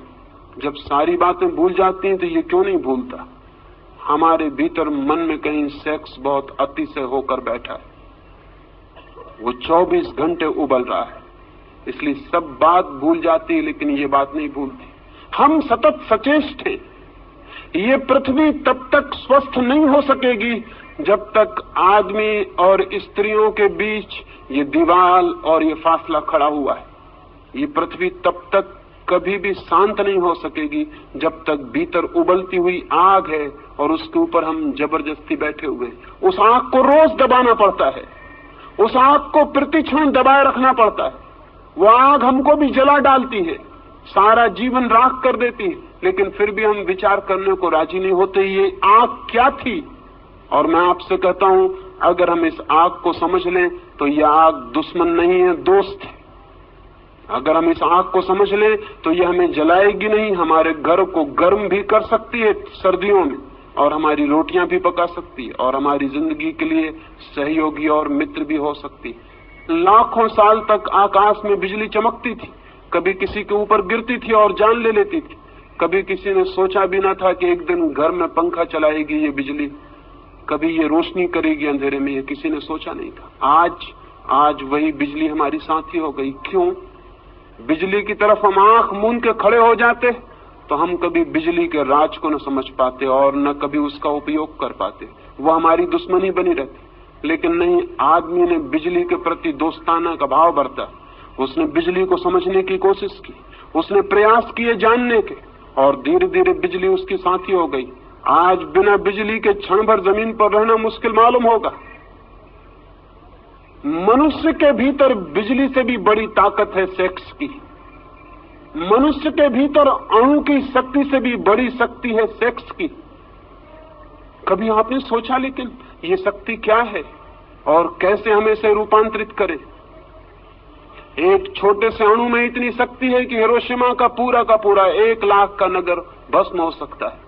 जब सारी बातें भूल जाती हैं तो ये क्यों नहीं भूलता? हमारे भीतर मन में कहीं सेक्स बहुत अतिशय होकर बैठा है, वो 24 घंटे उबल रहा है, इसलिए सब बात भूल जाती है लेकिन ये बात नहीं भूलती। हम सतत सचेष्ट हैं। ये पृथ्वी तब तक स्वस्थ नहीं हो सकेगी जब तक आदमी और स्त्रियों के बीच ये दीवार और ये फासला खड़ा हुआ है। ये पृथ्वी तब तक कभी भी शांत नहीं हो सकेगी जब तक भीतर उबलती हुई आग है और उसके ऊपर हम जबरदस्ती बैठे हुए हैं। उस आग को रोज दबाना पड़ता है, उस आग को प्रतिक्षण दबाए रखना पड़ता है। वो आग हमको भी जला डालती है, सारा जीवन राख कर देती है, लेकिन फिर भी हम विचार करने को राजी नहीं होते ये आग क्या थी। और मैं आपसे कहता हूं, अगर हम इस आग को समझ लें तो यह आग दुश्मन नहीं है, दोस्त है। अगर हम इस आग को समझ लें तो यह हमें जलाएगी नहीं, हमारे घर को गर्म भी कर सकती है सर्दियों में, और हमारी रोटियां भी पका सकती है, और हमारी जिंदगी के लिए सहयोगी और मित्र भी हो सकती है। लाखों साल तक आकाश में बिजली चमकती थी, कभी किसी के ऊपर गिरती थी और जान ले लेती थी। कभी किसी ने सोचा भी ना था कि एक दिन घर में पंखा चलाएगी ये बिजली, कभी ये रोशनी करेगी अंधेरे में, ये किसी ने सोचा नहीं था। आज वही बिजली हमारी साथी हो गई। क्यों? बिजली की तरफ हम आंख मूंद के खड़े हो जाते तो हम कभी बिजली के राज को न समझ पाते और न कभी उसका उपयोग कर पाते, वो हमारी दुश्मनी बनी रहती। लेकिन नहीं, आदमी ने बिजली के प्रति दोस्ताना का भाव बरता, उसने बिजली को समझने की कोशिश की, उसने प्रयास किए जानने के, और धीरे धीरे बिजली उसकी साथी हो गई। आज बिना बिजली के क्षण भर जमीन पर रहना मुश्किल मालूम होगा। मनुष्य के भीतर बिजली से भी बड़ी ताकत है सेक्स की। मनुष्य के भीतर अणु की शक्ति से भी बड़ी शक्ति है सेक्स की। कभी आपने सोचा लेकिन ये शक्ति क्या है और कैसे हमें इसे रूपांतरित करें? एक छोटे से अणु में इतनी शक्ति है कि हिरोशिमा का पूरा 1 लाख का नगर भस्म हो सकता है।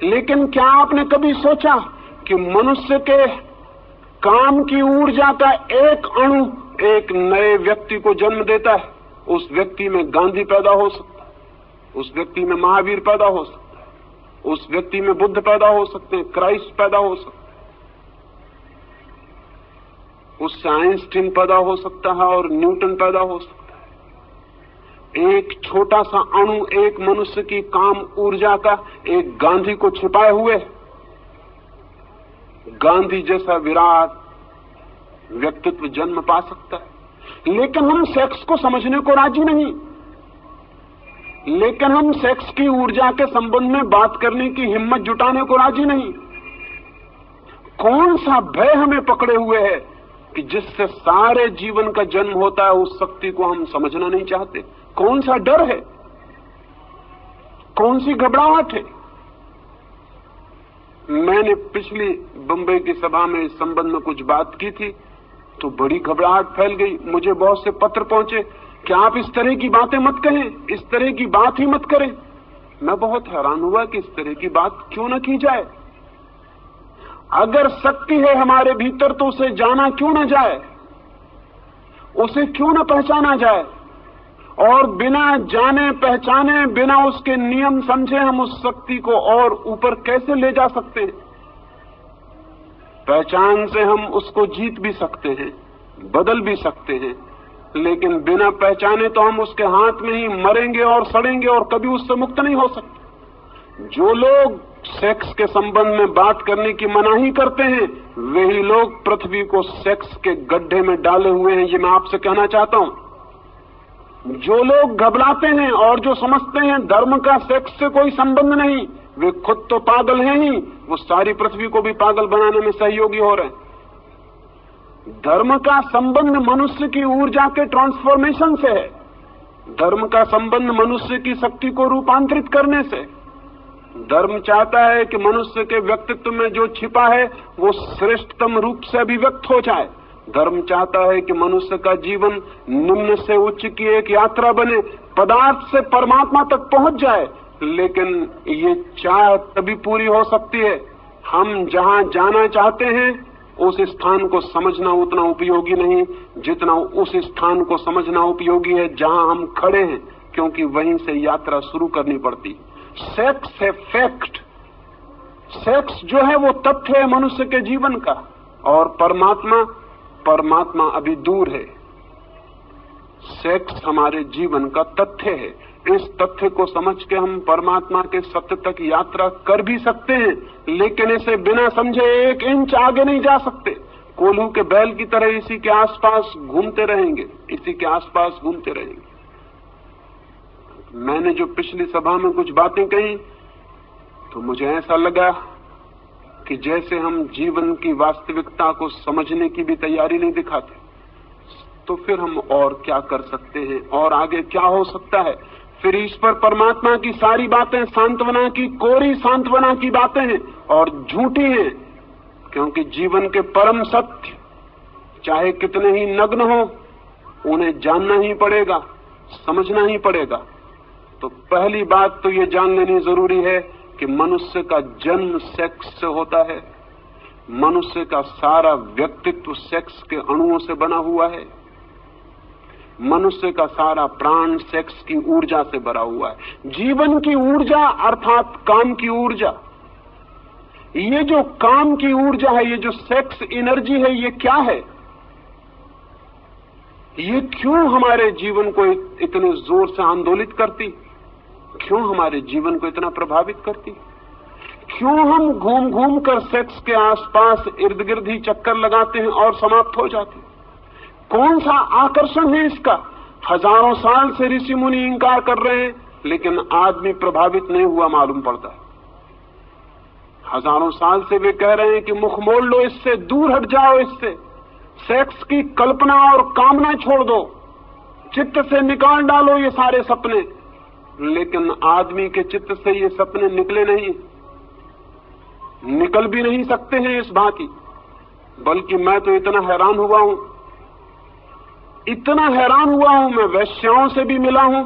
लेकिन क्या आपने कभी सोचा कि मनुष्य के काम की ऊर्जा का एक अणु एक नए व्यक्ति को जन्म देता है? उस व्यक्ति में गांधी पैदा हो सकता है, उस व्यक्ति में महावीर पैदा हो सकता है, उस व्यक्ति में बुद्ध पैदा हो सकते हैं, क्राइस्ट पैदा हो सकता है, उससे आइंस्टीन पैदा हो सकता है और न्यूटन पैदा हो सकता है। एक छोटा सा अणु एक मनुष्य की काम ऊर्जा का एक गांधी को छिपाए हुए, गांधी जैसा विराट व्यक्तित्व जन्म पा सकता है। लेकिन हम सेक्स को समझने को राजी नहीं, लेकिन हम सेक्स की ऊर्जा के संबंध में बात करने की हिम्मत जुटाने को राजी नहीं। कौन सा भय हमें पकड़े हुए है कि जिससे सारे जीवन का जन्म होता है, उस शक्ति को हम समझना नहीं चाहते? कौन सा डर है, कौन सी घबराहट है? मैंने पिछली बंबई की सभा में इस संबंध में कुछ बात की थी तो बड़ी घबराहट फैल गई। मुझे बहुत से पत्र पहुंचे कि आप इस तरह की बातें मत कहें, इस तरह की बात ही मत करें। मैं बहुत हैरान हुआ कि इस तरह की बात क्यों न की जाए। अगर शक्ति है हमारे भीतर तो उसे जाना क्यों न जाए, उसे क्यों न पहचाना जाए, और बिना जाने पहचाने, बिना उसके नियम समझे हम उस शक्ति को और ऊपर कैसे ले जा सकते हैं? पहचान से हम उसको जीत भी सकते हैं, बदल भी सकते हैं, लेकिन बिना पहचाने तो हम उसके हाथ में ही मरेंगे और सड़ेंगे और कभी उससे मुक्त नहीं हो सकते। जो लोग सेक्स के संबंध में बात करने की मनाही करते हैं, वही लोग पृथ्वी को सेक्स के गड्ढे में डाले हुए हैं, ये मैं आपसे कहना चाहता हूं। जो लोग घबराते हैं और जो समझते हैं धर्म का सेक्स से कोई संबंध नहीं, वे खुद तो पागल हैं ही, वो सारी पृथ्वी को भी पागल बनाने में सहयोगी हो रहे हैं। धर्म का संबंध मनुष्य की ऊर्जा के ट्रांसफॉर्मेशन से है। धर्म का संबंध मनुष्य की शक्ति को रूपांतरित करने से। धर्म चाहता है कि मनुष्य के व्यक्तित्व में जो छिपा है वो श्रेष्ठतम रूप से अभिव्यक्त हो जाए। धर्म चाहता है कि मनुष्य का जीवन निम्न से उच्च की एक यात्रा बने, पदार्थ से परमात्मा तक पहुंच जाए। लेकिन ये चाह तभी पूरी हो सकती है हम जहां जाना चाहते हैं उस स्थान को समझना उतना उपयोगी नहीं जितना उस स्थान को समझना उपयोगी है जहां हम खड़े हैं, क्योंकि वहीं से यात्रा शुरू करनी पड़ती। सेक्स है फैक्ट, सेक्स जो है वो तथ्य है मनुष्य के जीवन का, और परमात्मा अभी दूर है। सेक्स हमारे जीवन का तथ्य है। इस तथ्य को समझ के हम परमात्मा के सत्य तक यात्रा कर भी सकते हैं, लेकिन इसे बिना समझे 1 इंच आगे नहीं जा सकते। कोल्हू के बैल की तरह इसी के आसपास घूमते रहेंगे, इसी के आसपास घूमते रहेंगे। मैंने जो पिछली सभा में कुछ बातें कही तो मुझे ऐसा लगा कि जैसे हम जीवन की वास्तविकता को समझने की भी तैयारी नहीं दिखाते, तो फिर हम और क्या कर सकते हैं और आगे क्या हो सकता है। फिर ईश्वर परमात्मा की सारी बातें सांत्वना की, कोरी सांत्वना की बातें हैं और झूठी हैं, क्योंकि जीवन के परम सत्य चाहे कितने ही नग्न हो, उन्हें जानना ही पड़ेगा, समझना ही पड़ेगा। तो पहली बात तो ये जान लेनी जरूरी है कि मनुष्य का जन्म सेक्स से होता है, मनुष्य का सारा व्यक्तित्व सेक्स के अणुओं से बना हुआ है, मनुष्य का सारा प्राण सेक्स की ऊर्जा से भरा हुआ है। जीवन की ऊर्जा अर्थात काम की ऊर्जा, ये जो काम की ऊर्जा है, ये जो सेक्स एनर्जी है, ये क्या है? ये क्यों हमारे जीवन को इतने जोर से आंदोलित करती, क्यों हमारे जीवन को इतना प्रभावित करती? क्यों हम घूम घूम कर सेक्स के आसपास इर्द गिर्द ही चक्कर लगाते हैं और समाप्त हो जाते हैं? कौन सा आकर्षण है इसका? हजारों साल से ऋषि मुनि इंकार कर रहे हैं, लेकिन आदमी प्रभावित नहीं हुआ मालूम पड़ता है। हजारों साल से वे कह रहे हैं कि मुख मोड़ लो इससे, दूर हट जाओ इससे, सेक्स की कल्पना और कामना छोड़ दो, चित्त से निकाल डालो ये सारे सपने। लेकिन आदमी के चित्त से ये सपने निकले नहीं, निकल भी नहीं सकते हैं इस भांति। बल्कि मैं तो इतना हैरान हुआ हूं, मैं वैश्याओं से भी मिला हूं,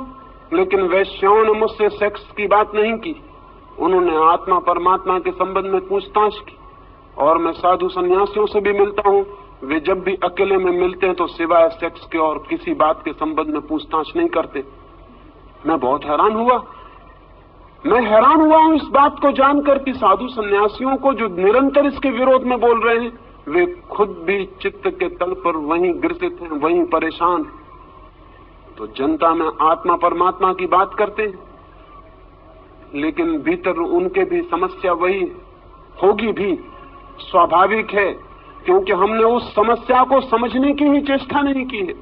लेकिन वैश्याओं ने मुझसे सेक्स की बात नहीं की, उन्होंने आत्मा परमात्मा के संबंध में पूछताछ की। और मैं साधु सन्यासियों से भी मिलता हूं, वे जब भी अकेले में मिलते हैं तो सिवाय सेक्स के और किसी बात के संबंध में पूछताछ नहीं करते। मैं बहुत हैरान हुआ, मैं हैरान हुआ हूं इस बात को जानकर कि साधु सन्यासियों को जो निरंतर इसके विरोध में बोल रहे हैं, वे खुद भी चित्त के तल पर वहीं ग्रसित हैं, वहीं परेशान हैं। तो जनता में आत्मा परमात्मा की बात करते हैं, लेकिन भीतर उनके भी समस्या वही होगी भी, स्वाभाविक है, क्योंकि हमने उस समस्या को समझने की ही चेष्टा नहीं की है।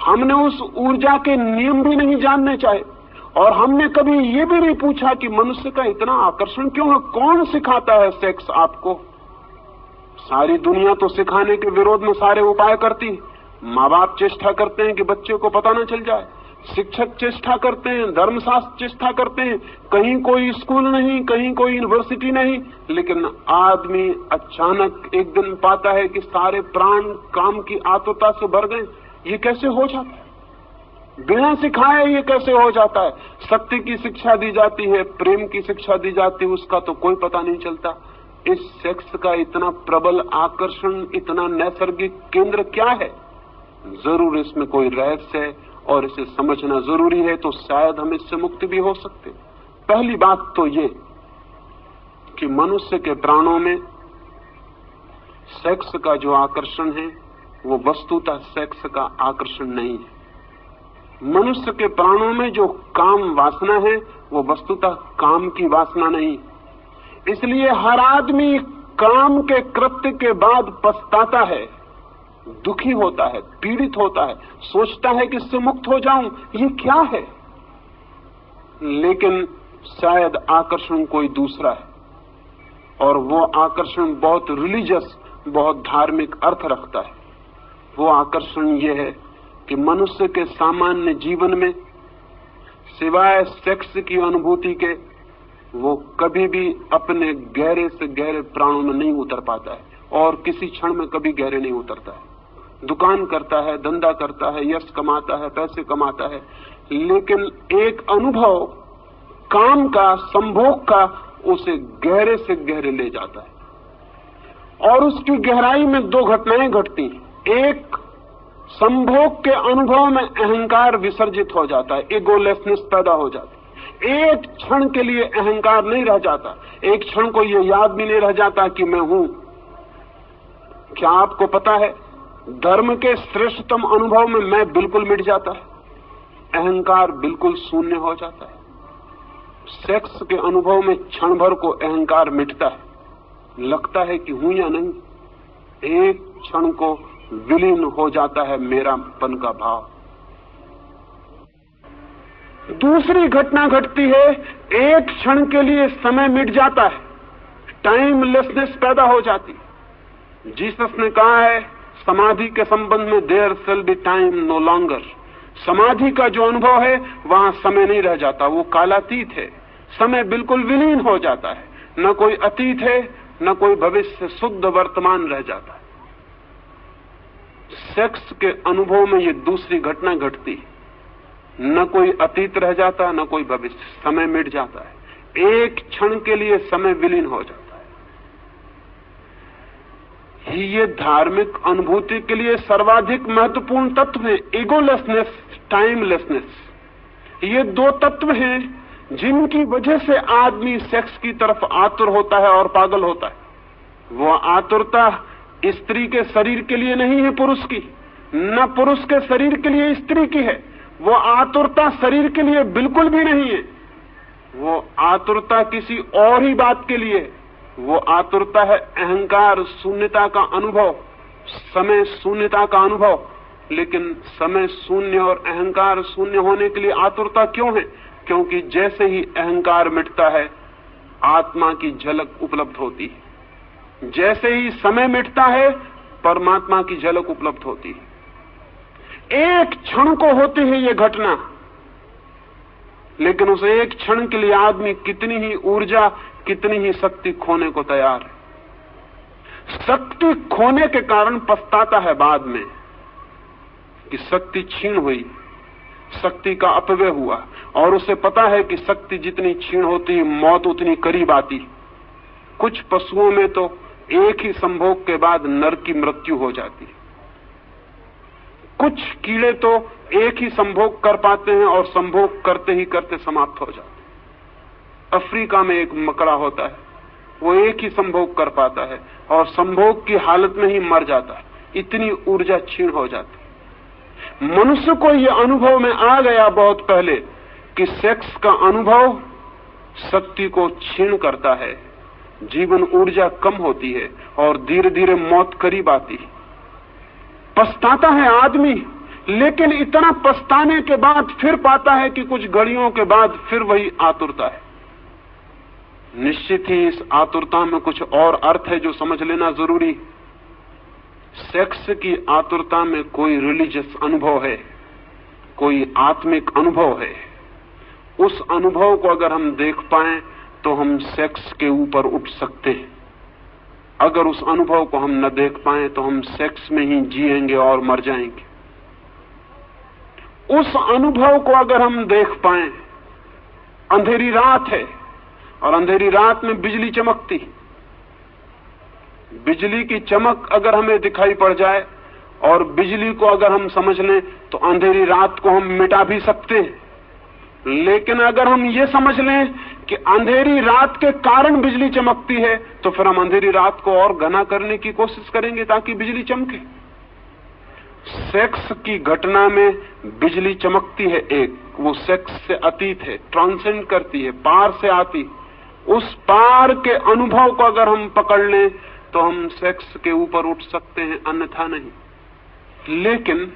हमने उस ऊर्जा के नियम भी नहीं जानने चाहे, और हमने कभी ये भी नहीं पूछा कि मनुष्य का इतना आकर्षण क्यों है, कौन सिखाता है सेक्स आपको? सारी दुनिया तो सिखाने के विरोध में सारे उपाय करती है। माँ बाप चेष्टा करते हैं कि बच्चे को पता न चल जाए, शिक्षक चेष्टा करते हैं, धर्मशास्त्र चेष्टा करते हैं, कहीं कोई स्कूल नहीं, कहीं कोई यूनिवर्सिटी नहीं। लेकिन आदमी अचानक एक दिन पाता है कि सारे प्राण काम की आतुरता से भर गए। ये कैसे हो जाता है? बिना सिखाए ये कैसे हो जाता है? सत्य की शिक्षा दी जाती है, प्रेम की शिक्षा दी जाती है, उसका तो कोई पता नहीं चलता। इस सेक्स का इतना प्रबल आकर्षण, इतना नैसर्गिक केंद्र क्या है? जरूर इसमें कोई रहस्य है और इसे समझना जरूरी है, तो शायद हम इससे मुक्त भी हो सकते। पहली बात तो ये कि मनुष्य के प्राणों में सेक्स का जो आकर्षण है वो वस्तुतः सेक्स का आकर्षण नहीं है। मनुष्य के प्राणों में जो काम वासना है वो वस्तुतः काम की वासना नहीं। इसलिए हर आदमी काम के कृत्य के बाद पछताता है, दुखी होता है, पीड़ित होता है, सोचता है कि इससे मुक्त हो जाऊं, ये क्या है? लेकिन शायद आकर्षण कोई दूसरा है, और वो आकर्षण बहुत रिलीजियस, बहुत धार्मिक अर्थ रखता है। वो आकर्षण ये है कि मनुष्य के सामान्य जीवन में सिवाय सेक्स की अनुभूति के वो कभी भी अपने गहरे से गहरे प्राणों में नहीं उतर पाता है, और किसी क्षण में कभी गहरे नहीं उतरता है। दुकान करता है, धंधा करता है, यश कमाता है, पैसे कमाता है, लेकिन एक अनुभव काम का, संभोग का उसे गहरे से गहरे ले जाता है। और उसकी गहराई में दो घटनाएं घटती हैं। एक, संभोग के अनुभव में अहंकार विसर्जित हो जाता है, इगोलेसनेस पैदा हो जाती है। एक क्षण के लिए अहंकार नहीं रह जाता, एक क्षण को यह याद भी नहीं रह जाता कि मैं हूं। क्या आपको पता है, धर्म के श्रेष्ठतम अनुभव में मैं बिल्कुल मिट जाता है, अहंकार बिल्कुल शून्य हो जाता है। सेक्स के अनुभव में क्षण भर को अहंकार मिटता है, लगता है कि हूं या नहीं, एक क्षण को विलीन हो जाता है मेरापन का भाव। दूसरी घटना घटती है, एक क्षण के लिए समय मिट जाता है, टाइमलेसनेस पैदा हो जाती। जीसस ने कहा है समाधि के संबंध में, there shall be time no longer. समाधि का जो अनुभव है वहां समय नहीं रह जाता, वो कालातीत है, समय बिल्कुल विलीन हो जाता है, न कोई अतीत है न कोई भविष्य, शुद्ध वर्तमान रह जाता है। सेक्स के अनुभव में ये दूसरी घटना घटती है, न कोई अतीत रह जाता न कोई भविष्य, समय मिट जाता है, एक क्षण के लिए समय विलीन हो जाता है। ये धार्मिक अनुभूति के लिए सर्वाधिक महत्वपूर्ण तत्व है, ईगोलेसनेस, टाइमलेसनेस। ये दो तत्व हैं जिनकी वजह से आदमी सेक्स की तरफ आतुर होता है और पागल होता है। वो आतुरता स्त्री के शरीर के लिए नहीं है पुरुष की, न पुरुष के शरीर के लिए स्त्री की है। वो आतुरता शरीर के लिए बिल्कुल भी नहीं है, वो आतुरता किसी और ही बात के लिए। वो आतुरता है अहंकार शून्यता का अनुभव, समय शून्यता का अनुभव। लेकिन समय शून्य और अहंकार शून्य होने के लिए आतुरता क्यों है? क्योंकि जैसे ही अहंकार मिटता है आत्मा की झलक उपलब्ध होती है, जैसे ही समय मिटता है परमात्मा की झलक उपलब्ध होती है। एक क्षण को होती है ये घटना, लेकिन उस एक क्षण के लिए आदमी कितनी ही ऊर्जा, कितनी ही शक्ति खोने को तैयार है। शक्ति खोने के कारण पछताता है बाद में कि शक्ति छीन हुई, शक्ति का अपव्यय हुआ, और उसे पता है कि शक्ति जितनी छीन होती है मौत उतनी करीब आती। कुछ पशुओं में तो एक ही संभोग के बाद नर की मृत्यु हो जाती है, कुछ कीड़े तो एक ही संभोग कर पाते हैं और संभोग करते ही करते समाप्त हो जाते हैं। अफ्रीका में एक मकड़ा होता है, वो एक ही संभोग कर पाता है और संभोग की हालत में ही मर जाता है, इतनी ऊर्जा छीन हो जाती है। मनुष्य को यह अनुभव में आ गया बहुत पहले कि सेक्स का अनुभव शक्ति को छीन करता है, जीवन ऊर्जा कम होती है और धीरे धीरे मौत करीब आती है। पछताता है आदमी, लेकिन इतना पछताने के बाद फिर पाता है कि कुछ घड़ियों के बाद फिर वही आतुरता है। निश्चित ही इस आतुरता में कुछ और अर्थ है जो समझ लेना जरूरी। सेक्स की आतुरता में कोई रिलीजियस अनुभव है, कोई आत्मिक अनुभव है। उस अनुभव को अगर हम देख पाएं तो हम सेक्स के ऊपर उठ सकते हैं। अगर उस अनुभव को हम न देख पाएं तो हम सेक्स में ही जिएंगे और मर जाएंगे। उस अनुभव को अगर हम देख पाएं, अंधेरी रात है और अंधेरी रात में बिजली चमकती, बिजली की चमक अगर हमें दिखाई पड़ जाए और बिजली को अगर हम समझ लें तो अंधेरी रात को हम मिटा भी सकते हैं। लेकिन अगर हम ये समझ लें कि अंधेरी रात के कारण बिजली चमकती है तो फिर हम अंधेरी रात को और घना करने की कोशिश करेंगे ताकि बिजली चमके। सेक्स की घटना में बिजली चमकती है, एक वो सेक्स से अतीत है, ट्रांसेंड करती है, पार से आती। उस पार के अनुभव को अगर हम पकड़ लें तो हम सेक्स के ऊपर उठ सकते हैं, अन्यथा नहीं। लेकिन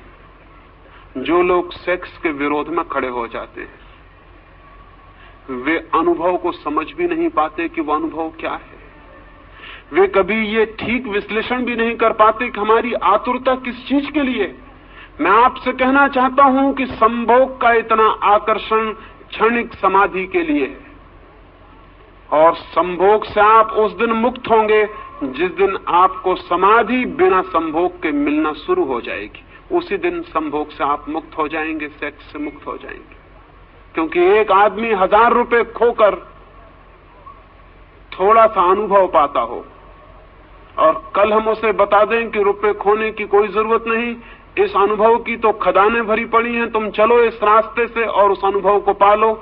जो लोग सेक्स के विरोध में खड़े हो जाते हैं वे अनुभव को समझ भी नहीं पाते कि वो अनुभव क्या है। वे कभी ये ठीक विश्लेषण भी नहीं कर पाते कि हमारी आतुरता किस चीज के लिए। मैं आपसे कहना चाहता हूं कि संभोग का इतना आकर्षण क्षणिक समाधि के लिए है, और संभोग से आप उस दिन मुक्त होंगे जिस दिन आपको समाधि बिना संभोग के मिलना शुरू हो जाएगी। उसी दिन संभोग से आप मुक्त हो जाएंगे, सेक्स से मुक्त हो जाएंगे। क्योंकि एक आदमी 1000 रुपए खोकर थोड़ा सा अनुभव पाता हो और कल हम उसे बता दें कि रुपए खोने की कोई जरूरत नहीं, इस अनुभव की तो खदानें भरी पड़ी हैं, तुम चलो इस रास्ते से और उस अनुभव को पालो,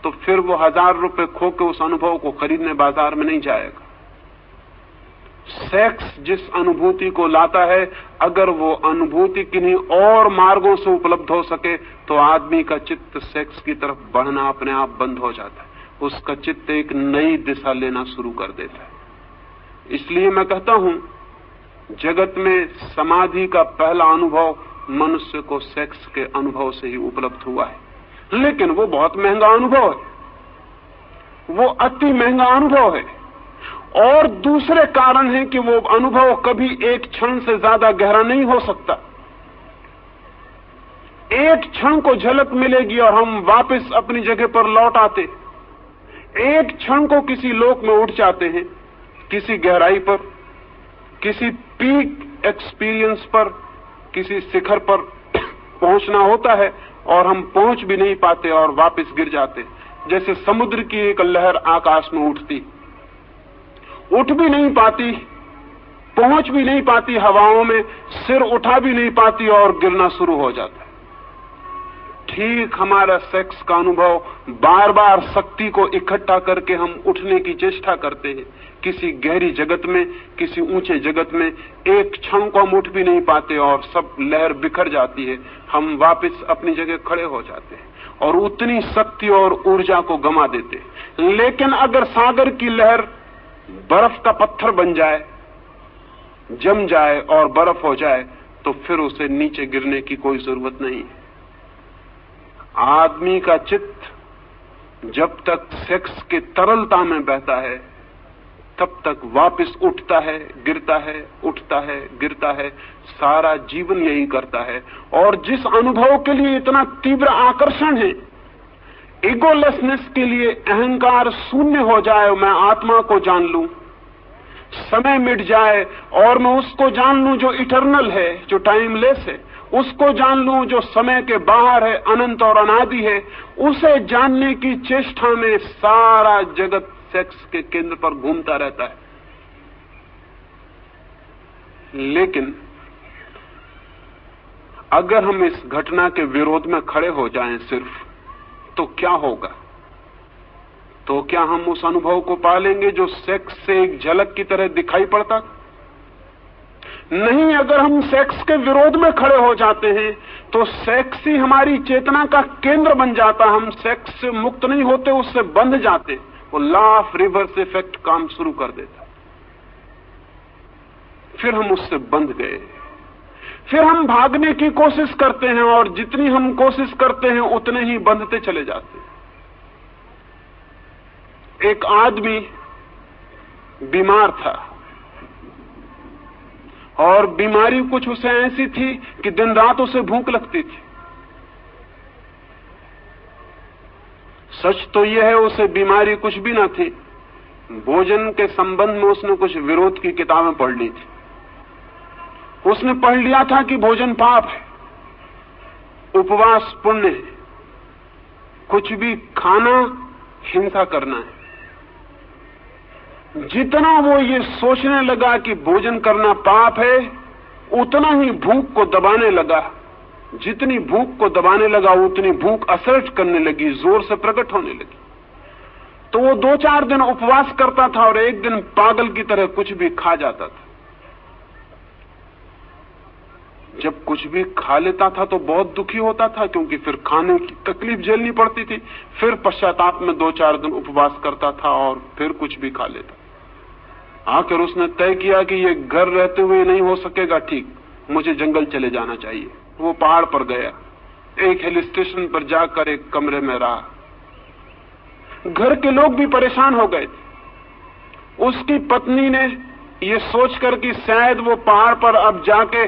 तो फिर वो 1000 रुपए खो के उस अनुभव को खरीदने बाजार में नहीं जाएगा। सेक्स जिस अनुभूति को लाता है, अगर वो अनुभूति किन्हीं और मार्गों से उपलब्ध हो सके तो आदमी का चित्त सेक्स की तरफ बढ़ना अपने आप बंद हो जाता है, उसका चित्त एक नई दिशा लेना शुरू कर देता है। इसलिए मैं कहता हूं जगत में समाधि का पहला अनुभव मनुष्य को सेक्स के अनुभव से ही उपलब्ध हुआ है। लेकिन वो बहुत महंगा अनुभव है, वो अति महंगा अनुभव है। और दूसरे कारण है कि वो अनुभव कभी एक क्षण से ज्यादा गहरा नहीं हो सकता। एक क्षण को झलक मिलेगी और हम वापस अपनी जगह पर लौट आते। एक क्षण को किसी लोक में उठ जाते हैं, किसी गहराई पर, किसी पीक एक्सपीरियंस पर, किसी शिखर पर पहुंचना होता है और हम पहुंच भी नहीं पाते और वापस गिर जाते, जैसे समुद्र की एक लहर आकाश में उठती, उठ भी नहीं पाती, पहुंच भी नहीं पाती हवाओं में, सिर उठा भी नहीं पाती और गिरना शुरू हो जाता है। ठीक हमारा सेक्स का अनुभव बार बार शक्ति को इकट्ठा करके हम उठने की चेष्टा करते हैं किसी गहरी जगत में, किसी ऊंचे जगत में। एक क्षण को हम उठ भी नहीं पाते और सब लहर बिखर जाती है, हम वापस अपनी जगह खड़े हो जाते हैं और उतनी शक्ति और ऊर्जा को गंवा देते हैं। लेकिन अगर सागर की लहर बर्फ का पत्थर बन जाए, जम जाए और बर्फ हो जाए, तो फिर उसे नीचे गिरने की कोई जरूरत नहीं है। आदमी का चित्त जब तक सेक्स के तरलता में बहता है, तब तक वापस उठता है, गिरता है, उठता है, गिरता है, सारा जीवन यही करता है। और जिस अनुभव के लिए इतना तीव्र आकर्षण है, ईगोलेसनेस के लिए, अहंकार शून्य हो जाए, मैं आत्मा को जान लूं, समय मिट जाए और मैं उसको जान लूं जो इटर्नल है, जो टाइमलेस है, उसको जान लूं जो समय के बाहर है, अनंत और अनादि है, उसे जानने की चेष्टा में सारा जगत सेक्स के केंद्र पर घूमता रहता है। लेकिन अगर हम इस घटना के विरोध में खड़े हो जाएं सिर्फ, तो क्या होगा? तो क्या हम उस अनुभव को पालेंगे जो सेक्स से एक झलक की तरह दिखाई पड़ता? नहीं, अगर हम सेक्स के विरोध में खड़े हो जाते हैं तो सेक्स ही हमारी चेतना का केंद्र बन जाता। हम सेक्स से मुक्त नहीं होते, उससे बंध जाते। वो लॉ ऑफ रिवर्स इफेक्ट काम शुरू कर देता। फिर हम उससे बंध गए, फिर हम भागने की कोशिश करते हैं और जितनी हम कोशिश करते हैं उतने ही बंधते चले जाते हैं। एक आदमी बीमार था और बीमारी कुछ उसे ऐसी थी कि दिन रात उसे भूख लगती थी। सच तो यह है उसे बीमारी कुछ भी ना थी, भोजन के संबंध में उसने कुछ विरोध की किताबें पढ़ ली थी। उसने पढ़ लिया था कि भोजन पाप है, उपवास पुण्य है, कुछ भी खाना हिंसा करना है। जितना वो ये सोचने लगा कि भोजन करना पाप है, उतना ही भूख को दबाने लगा। जितनी भूख को दबाने लगा उतनी भूख असर्ट करने लगी, जोर से प्रकट होने लगी। तो वो 2-4 दिन उपवास करता था और एक दिन पागल की तरह कुछ भी खा जाता था। जब कुछ भी खा लेता था तो बहुत दुखी होता था, क्योंकि फिर खाने की तकलीफ झेलनी पड़ती थी। फिर पश्चाताप में 2-4 दिन उपवास करता था और फिर कुछ भी खा लेता। आखिर उसने तय किया कि ये घर रहते हुए नहीं हो सकेगा ठीक, मुझे जंगल चले जाना चाहिए। वो पहाड़ पर गया, एक हिल स्टेशन पर जाकर एक कमरे में रहा। घर के लोग भी परेशान हो गए। उसकी पत्नी ने ये सोचकर कि शायद वो पहाड़ पर अब जाके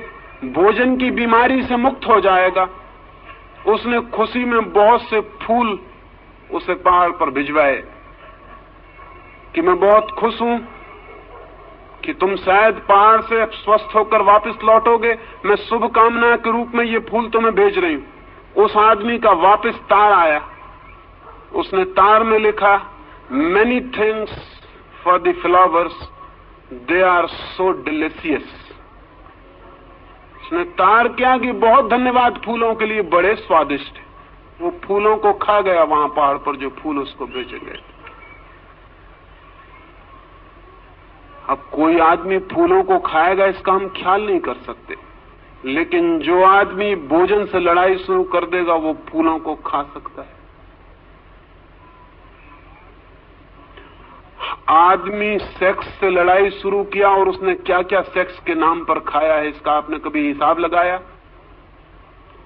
भोजन की बीमारी से मुक्त हो जाएगा, उसने खुशी में बहुत से फूल उसे पहाड़ पर भिजवाए कि मैं बहुत खुश हूं कि तुम शायद पहाड़ से स्वस्थ होकर वापस लौटोगे, मैं शुभकामना के रूप में ये फूल तुम्हें भेज रही हूं। उस आदमी का वापस तार आया। उसने तार में लिखा, many thanks for the flowers, they are so delicious. उसने तार किया कि बहुत धन्यवाद फूलों के लिए, बड़े स्वादिष्ट। वो फूलों को खा गया वहां पहाड़ पर जो फूल उसको भेजे गए। अब कोई आदमी फूलों को खाएगा इसका हम ख्याल नहीं कर सकते, लेकिन जो आदमी भोजन से लड़ाई शुरू कर देगा वो फूलों को खा सकता है। आदमी सेक्स से लड़ाई शुरू किया और उसने क्या क्या सेक्स के नाम पर खाया है, इसका आपने कभी हिसाब लगाया?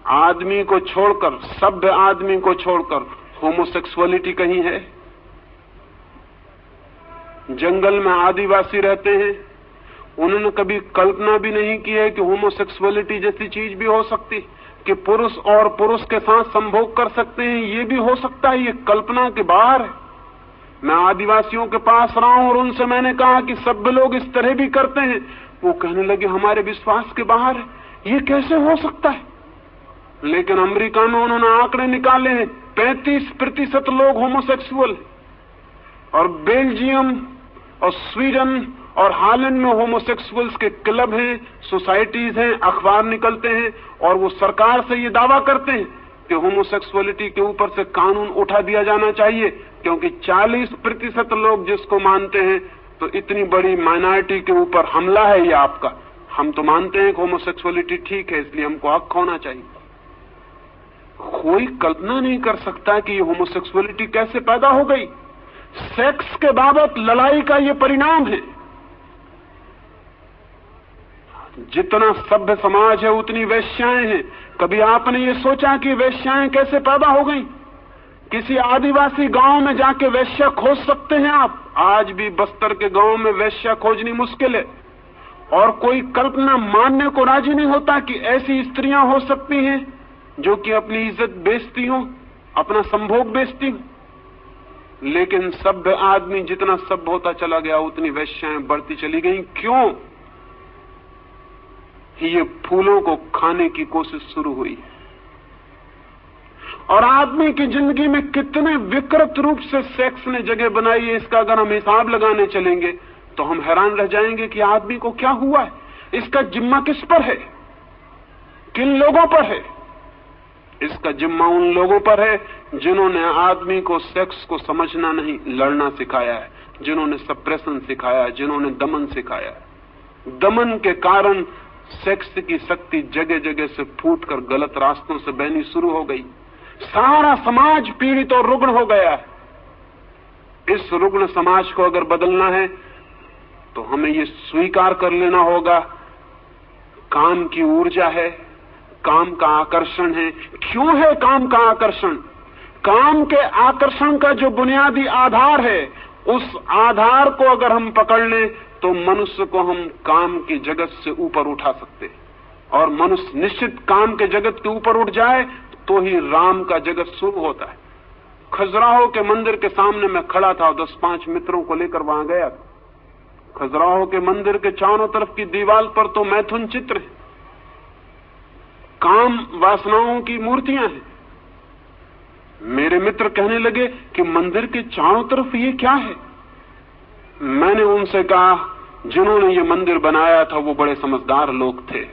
आदमी को छोड़कर, सभ्य आदमी को छोड़कर होमोसेक्सुअलिटी कहीं है? जंगल में आदिवासी रहते हैं, उन्होंने कभी कल्पना भी नहीं की है कि होमोसेक्सुअलिटी जैसी चीज भी हो सकती, कि पुरुष और पुरुष के साथ संभोग कर सकते हैं, ये भी हो सकता है। ये कल्पना के बाहर है। मैं आदिवासियों के पास रहा हूं और उनसे मैंने कहा कि सभ्य लोग इस तरह भी करते हैं। वो कहने लगे हमारे विश्वास के बाहर है, ये कैसे हो सकता है? लेकिन अमेरिका में उन्होंने आंकड़े निकाले हैं, 35% लोग होमोसेक्सुअल, और बेल्जियम और स्वीडन और हालैंड में होमोसेक्सुअल्स के क्लब हैं, सोसाइटीज हैं, अखबार निकलते हैं, और वो सरकार से ये दावा करते हैं कि होमोसेक्सुअलिटी के ऊपर से कानून उठा दिया जाना चाहिए, क्योंकि 40% लोग जिसको मानते हैं, तो इतनी बड़ी माइनॉरिटी के ऊपर हमला है ये आपका। हम तो मानते हैं कि होमोसेक्सुअलिटी ठीक है, इसलिए हमको हक होना चाहिए। कोई कल्पना नहीं कर सकता कि ये होमोसेक्सुअलिटी कैसे पैदा हो गई। सेक्स के बाबत लड़ाई का ये परिणाम है। जितना सभ्य समाज है उतनी वेश्याएं हैं। कभी आपने ये सोचा कि वेश्याएं कैसे पैदा हो गई? किसी आदिवासी गांव में जाके वेश्या खोज सकते हैं आप? आज भी बस्तर के गांव में वेश्या खोजनी मुश्किल है, और कोई कल्पना मानने को राजी नहीं होता कि ऐसी स्त्रियां हो सकती हैं जो कि अपनी इज्जत बेचती हो, अपना संभोग बेचती हो। लेकिन सभ्य आदमी जितना सभ्य होता चला गया उतनी वेश्याएं बढ़ती चली गई। क्यों? ये फूलों को खाने की कोशिश शुरू हुई। और आदमी की जिंदगी में कितने विकृत रूप से सेक्स ने जगह बनाई है, इसका अगर हम हिसाब लगाने चलेंगे तो हम हैरान रह जाएंगे कि आदमी को क्या हुआ है। इसका जिम्मा किस पर है? किन लोगों पर है? इसका जिम्मा उन लोगों पर है जिन्होंने आदमी को सेक्स को समझना नहीं, लड़ना सिखाया है, जिन्होंने सप्रेशन सिखाया, जिन्होंने दमन सिखाया है। दमन के कारण सेक्स की शक्ति जगह जगह से फूटकर गलत रास्तों से बहनी शुरू हो गई। सारा समाज पीड़ित और रुग्ण हो गया है। इस रुग्ण समाज को अगर बदलना है तो हमें ये स्वीकार कर लेना होगा, काम की ऊर्जा है, काम का आकर्षण है। क्यों है काम का आकर्षण? काम के आकर्षण का जो बुनियादी आधार है, उस आधार को अगर हम पकड़ लें तो मनुष्य को हम काम की जगत से ऊपर उठा सकते हैं। और मनुष्य निश्चित काम के जगत के ऊपर उठ जाए तो ही राम का जगत शुरू होता है। खजुराहो के मंदिर के सामने मैं खड़ा था, 10-5 मित्रों को लेकर वहां गया। खजुराहो के मंदिर के चारों तरफ की दीवार पर तो मैथुन चित्र है, काम वासनाओं की मूर्तियां हैं। मेरे मित्र कहने लगे कि मंदिर के चारों तरफ ये क्या है? मैंने उनसे कहा, जिन्होंने ये मंदिर बनाया था वो बड़े समझदार लोग थे।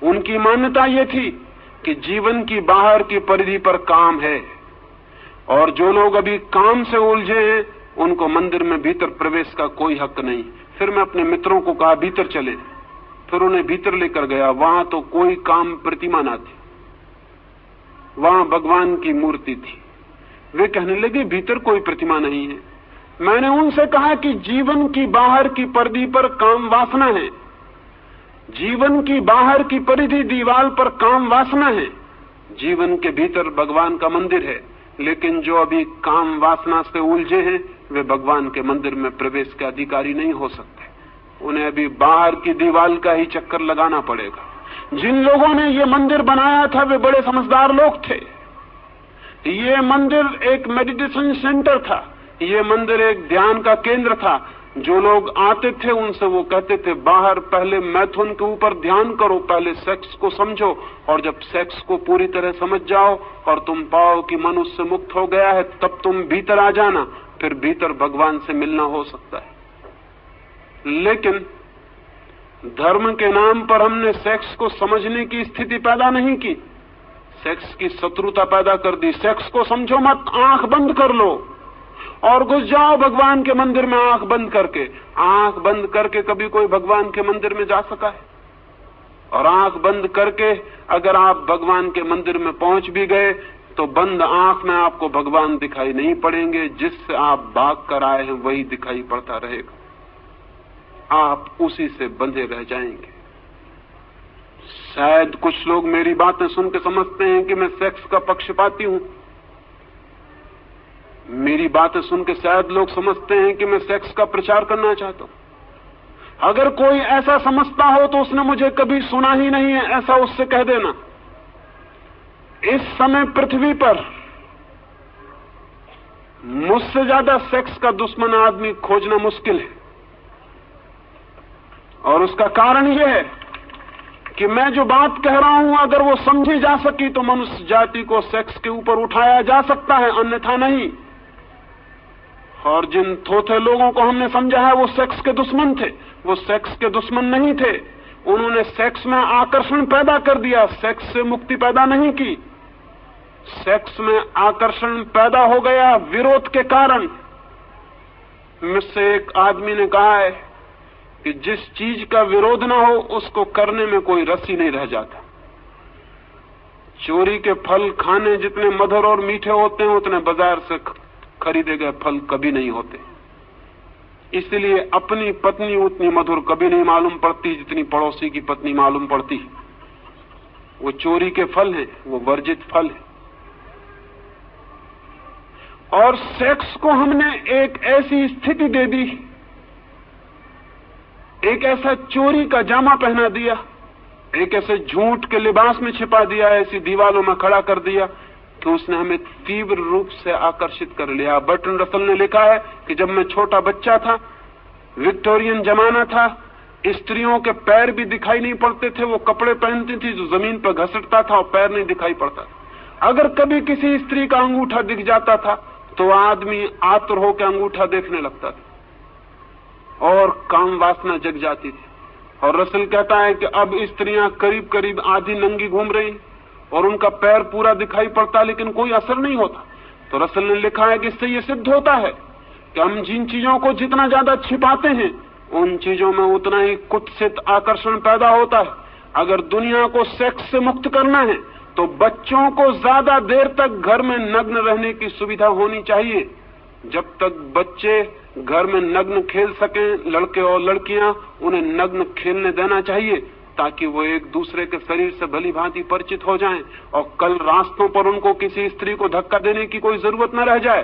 उनकी मान्यता ये थी कि जीवन की बाहर की परिधि पर काम है, और जो लोग अभी काम से उलझे हैं उनको मंदिर में भीतर प्रवेश का कोई हक नहीं। फिर मैं अपने मित्रों को कहा भीतर चले, फिर उन्हें भीतर लेकर गया। वहां तो कोई काम प्रतिमा ना थी, वहां भगवान की मूर्ति थी। वे कहने लगे भीतर कोई प्रतिमा नहीं है। मैंने उनसे कहा कि जीवन की बाहर की परिधि पर काम वासना है, जीवन की बाहर की परिधि दीवार पर काम वासना है, जीवन के भीतर भगवान का मंदिर है। लेकिन जो अभी काम वासना से उलझे हैं वे भगवान के मंदिर में प्रवेश के अधिकारी नहीं हो सकते। उन्हें अभी बाहर की दीवार का ही चक्कर लगाना पड़ेगा। जिन लोगों ने ये मंदिर बनाया था वे बड़े समझदार लोग थे। ये मंदिर एक मेडिटेशन सेंटर था, ये मंदिर एक ध्यान का केंद्र था। जो लोग आते थे उनसे वो कहते थे बाहर पहले मैथुन के ऊपर ध्यान करो, पहले सेक्स को समझो, और जब सेक्स को पूरी तरह समझ जाओ और तुम पाओ कि मनुष्य मुक्त हो गया है तब तुम भीतर आ जाना, फिर भीतर भगवान से मिलना हो सकता है। लेकिन धर्म के नाम पर हमने सेक्स को समझने की स्थिति पैदा नहीं की, सेक्स की शत्रुता पैदा कर दी। सेक्स को समझो मत, आंख बंद कर लो और घुस जाओ भगवान के मंदिर में। आंख बंद करके, आंख बंद करके कभी कोई भगवान के मंदिर में जा सका है? और आंख बंद करके अगर आप भगवान के मंदिर में पहुंच भी गए तो बंद आंख में आपको भगवान दिखाई नहीं पड़ेंगे, जिससे आप भाग कर आए हैं वही दिखाई पड़ता रहेगा, आप उसी से बंधे रह जाएंगे। शायद कुछ लोग मेरी बातें सुन के समझते हैं कि मैं सेक्स का पक्षपाती हूं। मेरी बातें सुन के शायद लोग समझते हैं कि मैं सेक्स का प्रचार करना चाहता हूं। अगर कोई ऐसा समझता हो तो उसने मुझे कभी सुना ही नहीं है, ऐसा उससे कह देना। इस समय पृथ्वी पर मुझसे ज्यादा सेक्स का दुश्मन आदमी खोजना मुश्किल है, और उसका कारण यह है कि मैं जो बात कह रहा हूं अगर वो समझी जा सकी तो मनुष्य जाति को सेक्स के ऊपर उठाया जा सकता है, अन्यथा नहीं। और जिन थोथे लोगों को हमने समझा है वो सेक्स के दुश्मन थे, वो सेक्स के दुश्मन नहीं थे। उन्होंने सेक्स में आकर्षण पैदा कर दिया, सेक्स से मुक्ति पैदा नहीं की। सेक्स में आकर्षण पैदा हो गया विरोध के कारण। मुझसे एक आदमी ने कहा है कि जिस चीज का विरोध ना हो उसको करने में कोई रस ही नहीं रह जाता। चोरी के फल खाने जितने मधुर और मीठे होते हैं उतने बाजार से खरीदे गए फल कभी नहीं होते। इसलिए अपनी पत्नी उतनी मधुर कभी नहीं मालूम पड़ती जितनी पड़ोसी की पत्नी मालूम पड़ती। वो चोरी के फल हैं, वो वर्जित फल है। और सेक्स को हमने एक ऐसी स्थिति दे दी, एक ऐसा चोरी का जामा पहना दिया, एक ऐसे झूठ के लिबास में छिपा दिया, ऐसी दीवालों में खड़ा कर दिया कि उसने हमें तीव्र रूप से आकर्षित कर लिया। बर्ट्रैंड रसल ने लिखा है कि जब मैं छोटा बच्चा था, विक्टोरियन जमाना था, स्त्रियों के पैर भी दिखाई नहीं पड़ते थे। वो कपड़े पहनती थी जो जमीन पर घसटता था और पैर नहीं दिखाई पड़ता था। अगर कभी किसी स्त्री का अंगूठा दिख जाता था तो आदमी आतुर होकर अंगूठा देखने लगता था और काम वासना जग जाती थी। और रसल कहता है कि अब स्त्रियां करीब करीब आधी नंगी घूम रही और उनका पैर पूरा दिखाई पड़ता लेकिन कोई असर नहीं होता। तो रसल ने लिखा है कि इससे ये सिद्ध होता है कि हम जिन चीजों को जितना ज्यादा छिपाते हैं उन चीजों में उतना ही कुत्सित आकर्षण पैदा होता है। अगर दुनिया को सेक्स से मुक्त करना है तो बच्चों को ज्यादा देर तक घर में नग्न रहने की सुविधा होनी चाहिए। जब तक बच्चे घर में नग्न खेल सकें, लड़के और लड़कियां, उन्हें नग्न खेलने देना चाहिए ताकि वो एक दूसरे के शरीर से भली भांति परिचित हो जाएं और कल रास्तों पर उनको किसी स्त्री को धक्का देने की कोई जरूरत न रह जाए,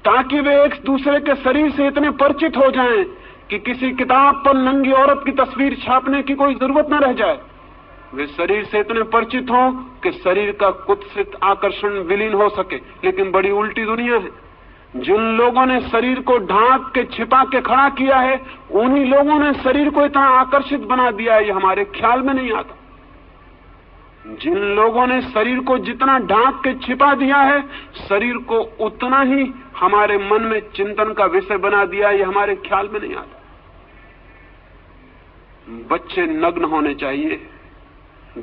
ताकि वे एक दूसरे के शरीर से इतने परिचित हो जाएं कि किसी किताब पर नंगी औरत की तस्वीर छापने की कोई जरूरत न रह जाए। वे शरीर से इतने परिचित हों कि शरीर का कुत्सित आकर्षण विलीन हो सके। लेकिन बड़ी उल्टी दुनिया है। जिन लोगों ने शरीर को ढांक के छिपा के खड़ा किया है उन्हीं लोगों ने शरीर को इतना आकर्षित बना दिया है, ये हमारे ख्याल में नहीं आता। जिन लोगों ने शरीर को जितना ढांक के छिपा दिया है शरीर को उतना ही हमारे मन में चिंतन का विषय बना दिया, ये हमारे ख्याल में नहीं आता। बच्चे नग्न होने चाहिए,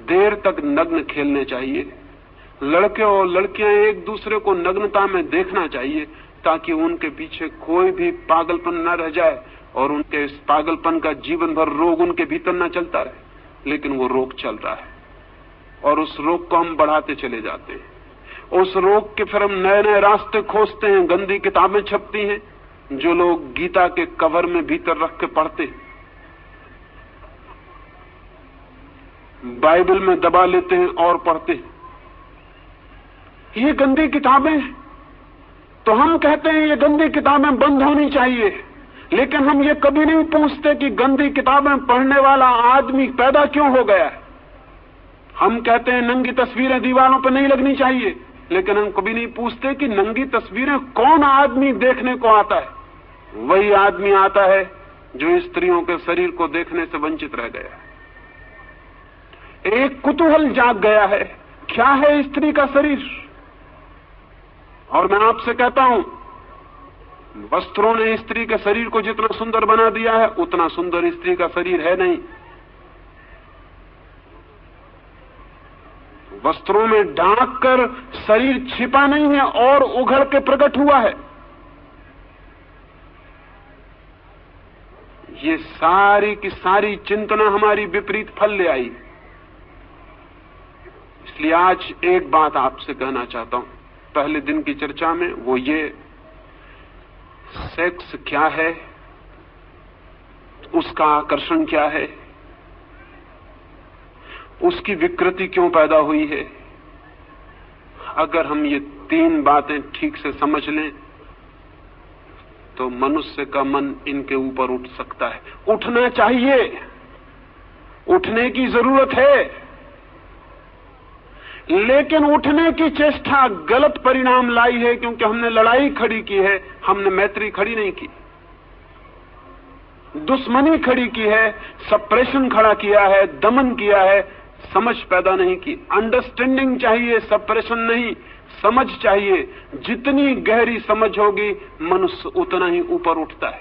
देर तक नग्न खेलने चाहिए। लड़के और लड़कियां एक दूसरे को नग्नता में देखना चाहिए ताकि उनके पीछे कोई भी पागलपन न रह जाए और उनके इस पागलपन का जीवन भर रोग उनके भीतर न चलता रहे। लेकिन वो रोग चल रहा है और उस रोग को हम बढ़ाते चले जाते हैं। उस रोग के फिर हम नए नए रास्ते खोजते हैं। गंदी किताबें छपती हैं जो लोग गीता के कवर में भीतर रख के पढ़ते हैं, बाइबल में दबा लेते हैं और पढ़ते हैं। ये गंदी किताबें, तो हम कहते हैं ये गंदी किताबें बंद होनी चाहिए, लेकिन हम ये कभी नहीं पूछते कि गंदी किताबें पढ़ने वाला आदमी पैदा क्यों हो गया है। हम कहते हैं नंगी तस्वीरें दीवारों पर नहीं लगनी चाहिए, लेकिन हम कभी नहीं पूछते कि नंगी तस्वीरें कौन आदमी देखने को आता है। वही आदमी आता है जो स्त्रियों के शरीर को देखने से वंचित रह गया है। एक कुतूहल जाग गया है, क्या है स्त्री का शरीर। और मैं आपसे कहता हूं, वस्त्रों ने स्त्री के शरीर को जितना सुंदर बना दिया है उतना सुंदर स्त्री का शरीर है नहीं। वस्त्रों में ढांक कर शरीर छिपा नहीं है और उघड़ के प्रकट हुआ है। ये सारी की सारी चिंतना हमारी विपरीत फल ले आई। इसलिए आज एक बात आपसे कहना चाहता हूं पहले दिन की चर्चा में, वो ये, सेक्स क्या है, उसका आकर्षण क्या है, उसकी विकृति क्यों पैदा हुई है। अगर हम ये 3 बातें ठीक से समझ लें तो मनुष्य का मन इनके ऊपर उठ सकता है। उठना चाहिए, उठने की जरूरत है, लेकिन उठने की चेष्टा गलत परिणाम लाई है, क्योंकि हमने लड़ाई खड़ी की है, हमने मैत्री खड़ी नहीं की, दुश्मनी खड़ी की है, सप्रेशन खड़ा किया है, दमन किया है, समझ पैदा नहीं की। अंडरस्टैंडिंग चाहिए, सप्रेशन नहीं, समझ चाहिए। जितनी गहरी समझ होगी मनुष्य उतना ही ऊपर उठता है,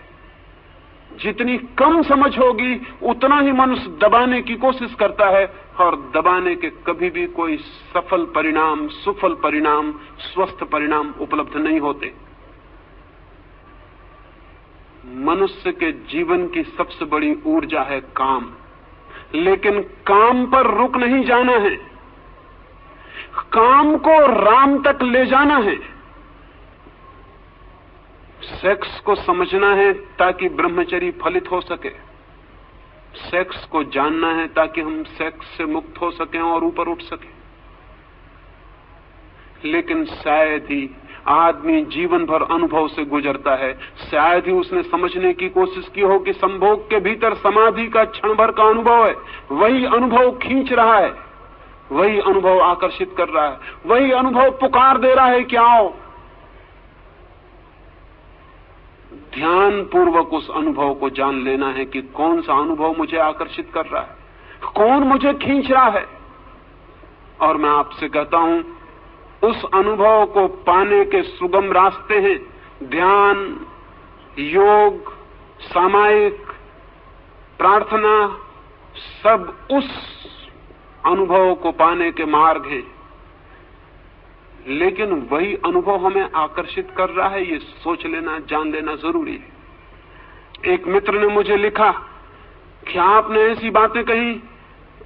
जितनी कम समझ होगी उतना ही मनुष्य दबाने की कोशिश करता है, और दबाने के कभी भी कोई सफल परिणाम, सुफल परिणाम, स्वस्थ परिणाम उपलब्ध नहीं होते। मनुष्य के जीवन की सबसे बड़ी ऊर्जा है काम, लेकिन काम पर रुक नहीं जाना है, काम को राम तक ले जाना है। सेक्स को समझना है ताकि ब्रह्मचर्य फलित हो सके, सेक्स को जानना है ताकि हम सेक्स से मुक्त हो सकें और ऊपर उठ सकें। लेकिन शायद ही आदमी जीवन भर अनुभव से गुजरता है, शायद ही उसने समझने की कोशिश की हो कि संभोग के भीतर समाधि का क्षण भर का अनुभव है, वही अनुभव खींच रहा है, वही अनुभव आकर्षित कर रहा है, वही अनुभव पुकार दे रहा है कि आओ। ध्यान पूर्वक उस अनुभव को जान लेना है कि कौन सा अनुभव मुझे आकर्षित कर रहा है, कौन मुझे खींच रहा है। और मैं आपसे कहता हूं, उस अनुभव को पाने के सुगम रास्ते हैं ध्यान, योग, सामायिक, प्रार्थना, सब उस अनुभव को पाने के मार्ग हैं। लेकिन वही अनुभव हमें आकर्षित कर रहा है, ये सोच लेना, जान लेना जरूरी है। एक मित्र ने मुझे लिखा कि आपने ऐसी बातें कही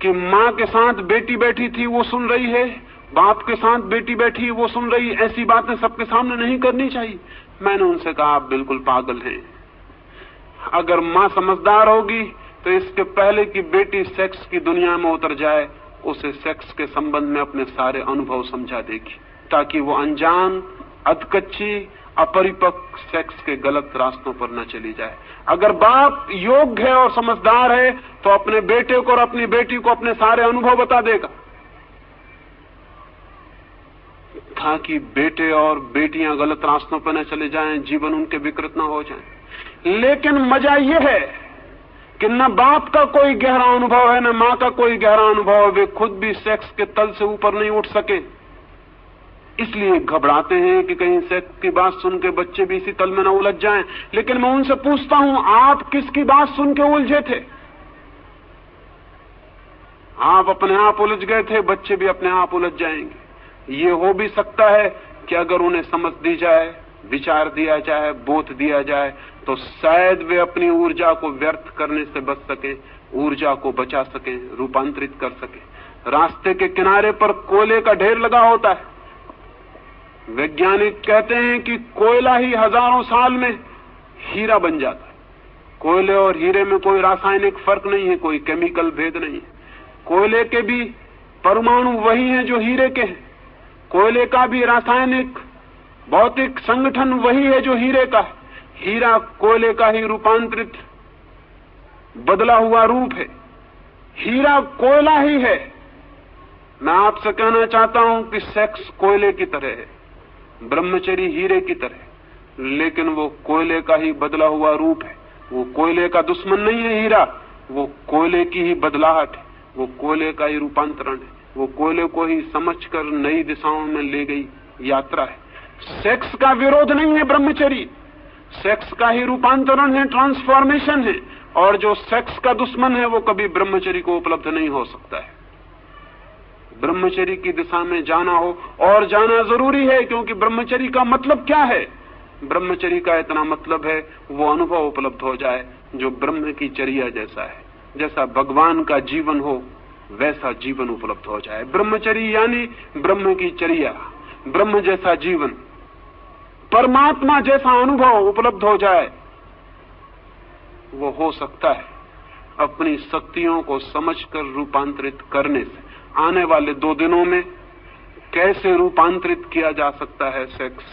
कि मां के साथ बेटी बैठी थी वो सुन रही है, बाप के साथ बेटी बैठी वो सुन रही, ऐसी बातें सबके सामने नहीं करनी चाहिए। मैंने उनसे कहा आप बिल्कुल पागल हैं। अगर मां समझदार होगी तो इसके पहले कि बेटी सेक्स की दुनिया में उतर जाए, उसे सेक्स के संबंध में अपने सारे अनुभव समझा देगी, ताकि वो अनजान, अधकच्ची, अपरिपक्व सेक्स के गलत रास्तों पर न चली जाए। अगर बाप योग्य है और समझदार है तो अपने बेटे को और अपनी बेटी को अपने सारे अनुभव बता देगा, ताकि बेटे और बेटियां गलत रास्तों पर न चले जाएं, जीवन उनके विकृत न हो जाए। लेकिन मजा यह है कि न बाप का कोई गहरा अनुभव है, न मां का कोई गहरा अनुभव है, वे खुद भी सेक्स के तल से ऊपर नहीं उठ सके, इसलिए घबराते हैं कि कहीं सेक्स की बात सुन के बच्चे भी इसी तल में न उलझ जाएं। लेकिन मैं उनसे पूछता हूं, आप किसकी बात सुन के उलझे थे? आप अपने आप उलझ गए थे, बच्चे भी अपने आप उलझ जाएंगे। ये हो भी सकता है कि अगर उन्हें समझ दी जाए, विचार दिया जाए, बोध दिया जाए, तो शायद वे अपनी ऊर्जा को व्यर्थ करने से बच सके, ऊर्जा को बचा सके, रूपांतरित कर सके। रास्ते के किनारे पर कोयले का ढेर लगा होता है। वैज्ञानिक कहते हैं कि कोयला ही हजारों साल में हीरा बन जाता है। कोयले और हीरे में कोई रासायनिक फर्क नहीं है, कोई केमिकल भेद नहीं है। कोयले के भी परमाणु वही हैं जो हीरे के हैं, कोयले का भी रासायनिक भौतिक संगठन वही है जो हीरे का है। हीरा कोयले का ही रूपांतरित बदला हुआ रूप है, हीरा कोयला ही है। मैं आपसे कहना चाहता हूं कि सेक्स कोयले की तरह है, ब्रह्मचर्य हीरे की तरह, लेकिन वो कोयले का ही बदला हुआ रूप है। वो कोयले का दुश्मन नहीं है हीरा, वो कोयले की ही बदलाहट है, वो कोयले का ही रूपांतरण है, वो कोयले को ही समझकर नई दिशाओं में ले गई यात्रा है। सेक्स का विरोध नहीं है ब्रह्मचर्य, सेक्स का ही रूपांतरण है, ट्रांसफॉर्मेशन है। और जो सेक्स का दुश्मन है वो कभी ब्रह्मचर्य को उपलब्ध नहीं हो सकता है। ब्रह्मचर्य की दिशा में जाना हो, और जाना जरूरी है, क्योंकि ब्रह्मचर्य का मतलब क्या है? ब्रह्मचर्य का इतना मतलब है वो अनुभव उपलब्ध हो जाए जो ब्रह्म की चर्या जैसा है, जैसा भगवान का जीवन हो वैसा जीवन उपलब्ध हो जाए। ब्रह्मचर्य यानी ब्रह्म की चर्या, ब्रह्म जैसा जीवन, परमात्मा जैसा अनुभव उपलब्ध हो जाए, वो हो सकता है। अपनी शक्तियों को समझकर रूपांतरित करने से। आने वाले 2 दिनों में कैसे रूपांतरित किया जा सकता है सेक्स,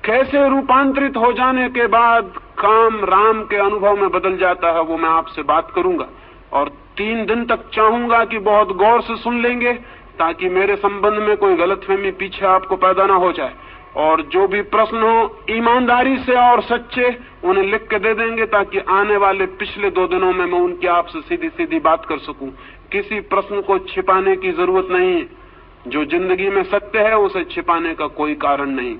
कैसे रूपांतरित हो जाने के बाद काम राम के अनुभव में बदल जाता है, वो मैं आपसे बात करूंगा। और 3 दिन तक चाहूंगा कि बहुत गौर से सुन लेंगे, ताकि मेरे संबंध में कोई गलतफहमी पीछे आपको पैदा ना हो जाए। और जो भी प्रश्न हो ईमानदारी से और सच्चे उन्हें लिख के दे देंगे, ताकि आने वाले पिछले 2 दिनों में मैं उनकी आपसे सीधी सीधी बात कर सकूं। किसी प्रश्न को छिपाने की जरूरत नहीं है। जो जिंदगी में सत्य है उसे छिपाने का कोई कारण नहीं।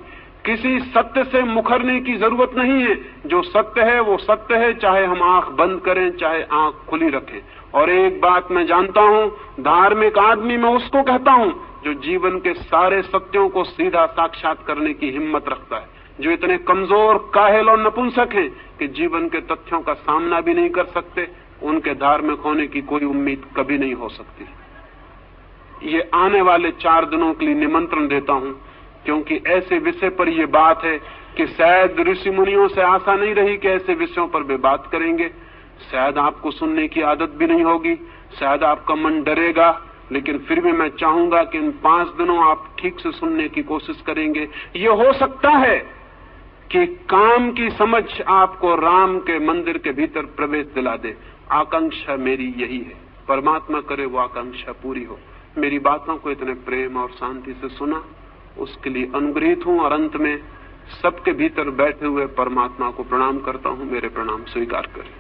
किसी सत्य से मुखरने की जरूरत नहीं है। जो सत्य है वो सत्य है, चाहे हम आंख बंद करें चाहे आंख खुली रखें। और एक बात मैं जानता हूं, धार्मिक आदमी मैं उसको कहता हूं जो जीवन के सारे सत्यों को सीधा साक्षात करने की हिम्मत रखता है। जो इतने कमजोर, काहिल और नपुंसक हैं कि जीवन के तथ्यों का सामना भी नहीं कर सकते, उनके धार्मिक होने की कोई उम्मीद कभी नहीं हो सकती। ये आने वाले 4 दिनों के लिए निमंत्रण देता हूं, क्योंकि ऐसे विषय पर यह बात है कि शायद ऋषि मुनियों से आशा नहीं रही कि ऐसे विषयों पर वे बात करेंगे। शायद आपको सुनने की आदत भी नहीं होगी, शायद आपका मन डरेगा, लेकिन फिर भी मैं चाहूंगा कि इन 5 दिनों आप ठीक से सुनने की कोशिश करेंगे। ये हो सकता है कि काम की समझ आपको राम के मंदिर के भीतर प्रवेश दिला दे। आकांक्षा मेरी यही है, परमात्मा करे वो आकांक्षा पूरी हो। मेरी बातों को इतने प्रेम और शांति से सुना, उसके लिए अनुग्रहित हूं। और अंत में सबके भीतर बैठे हुए परमात्मा को प्रणाम करता हूं। मेरे प्रणाम स्वीकार करें।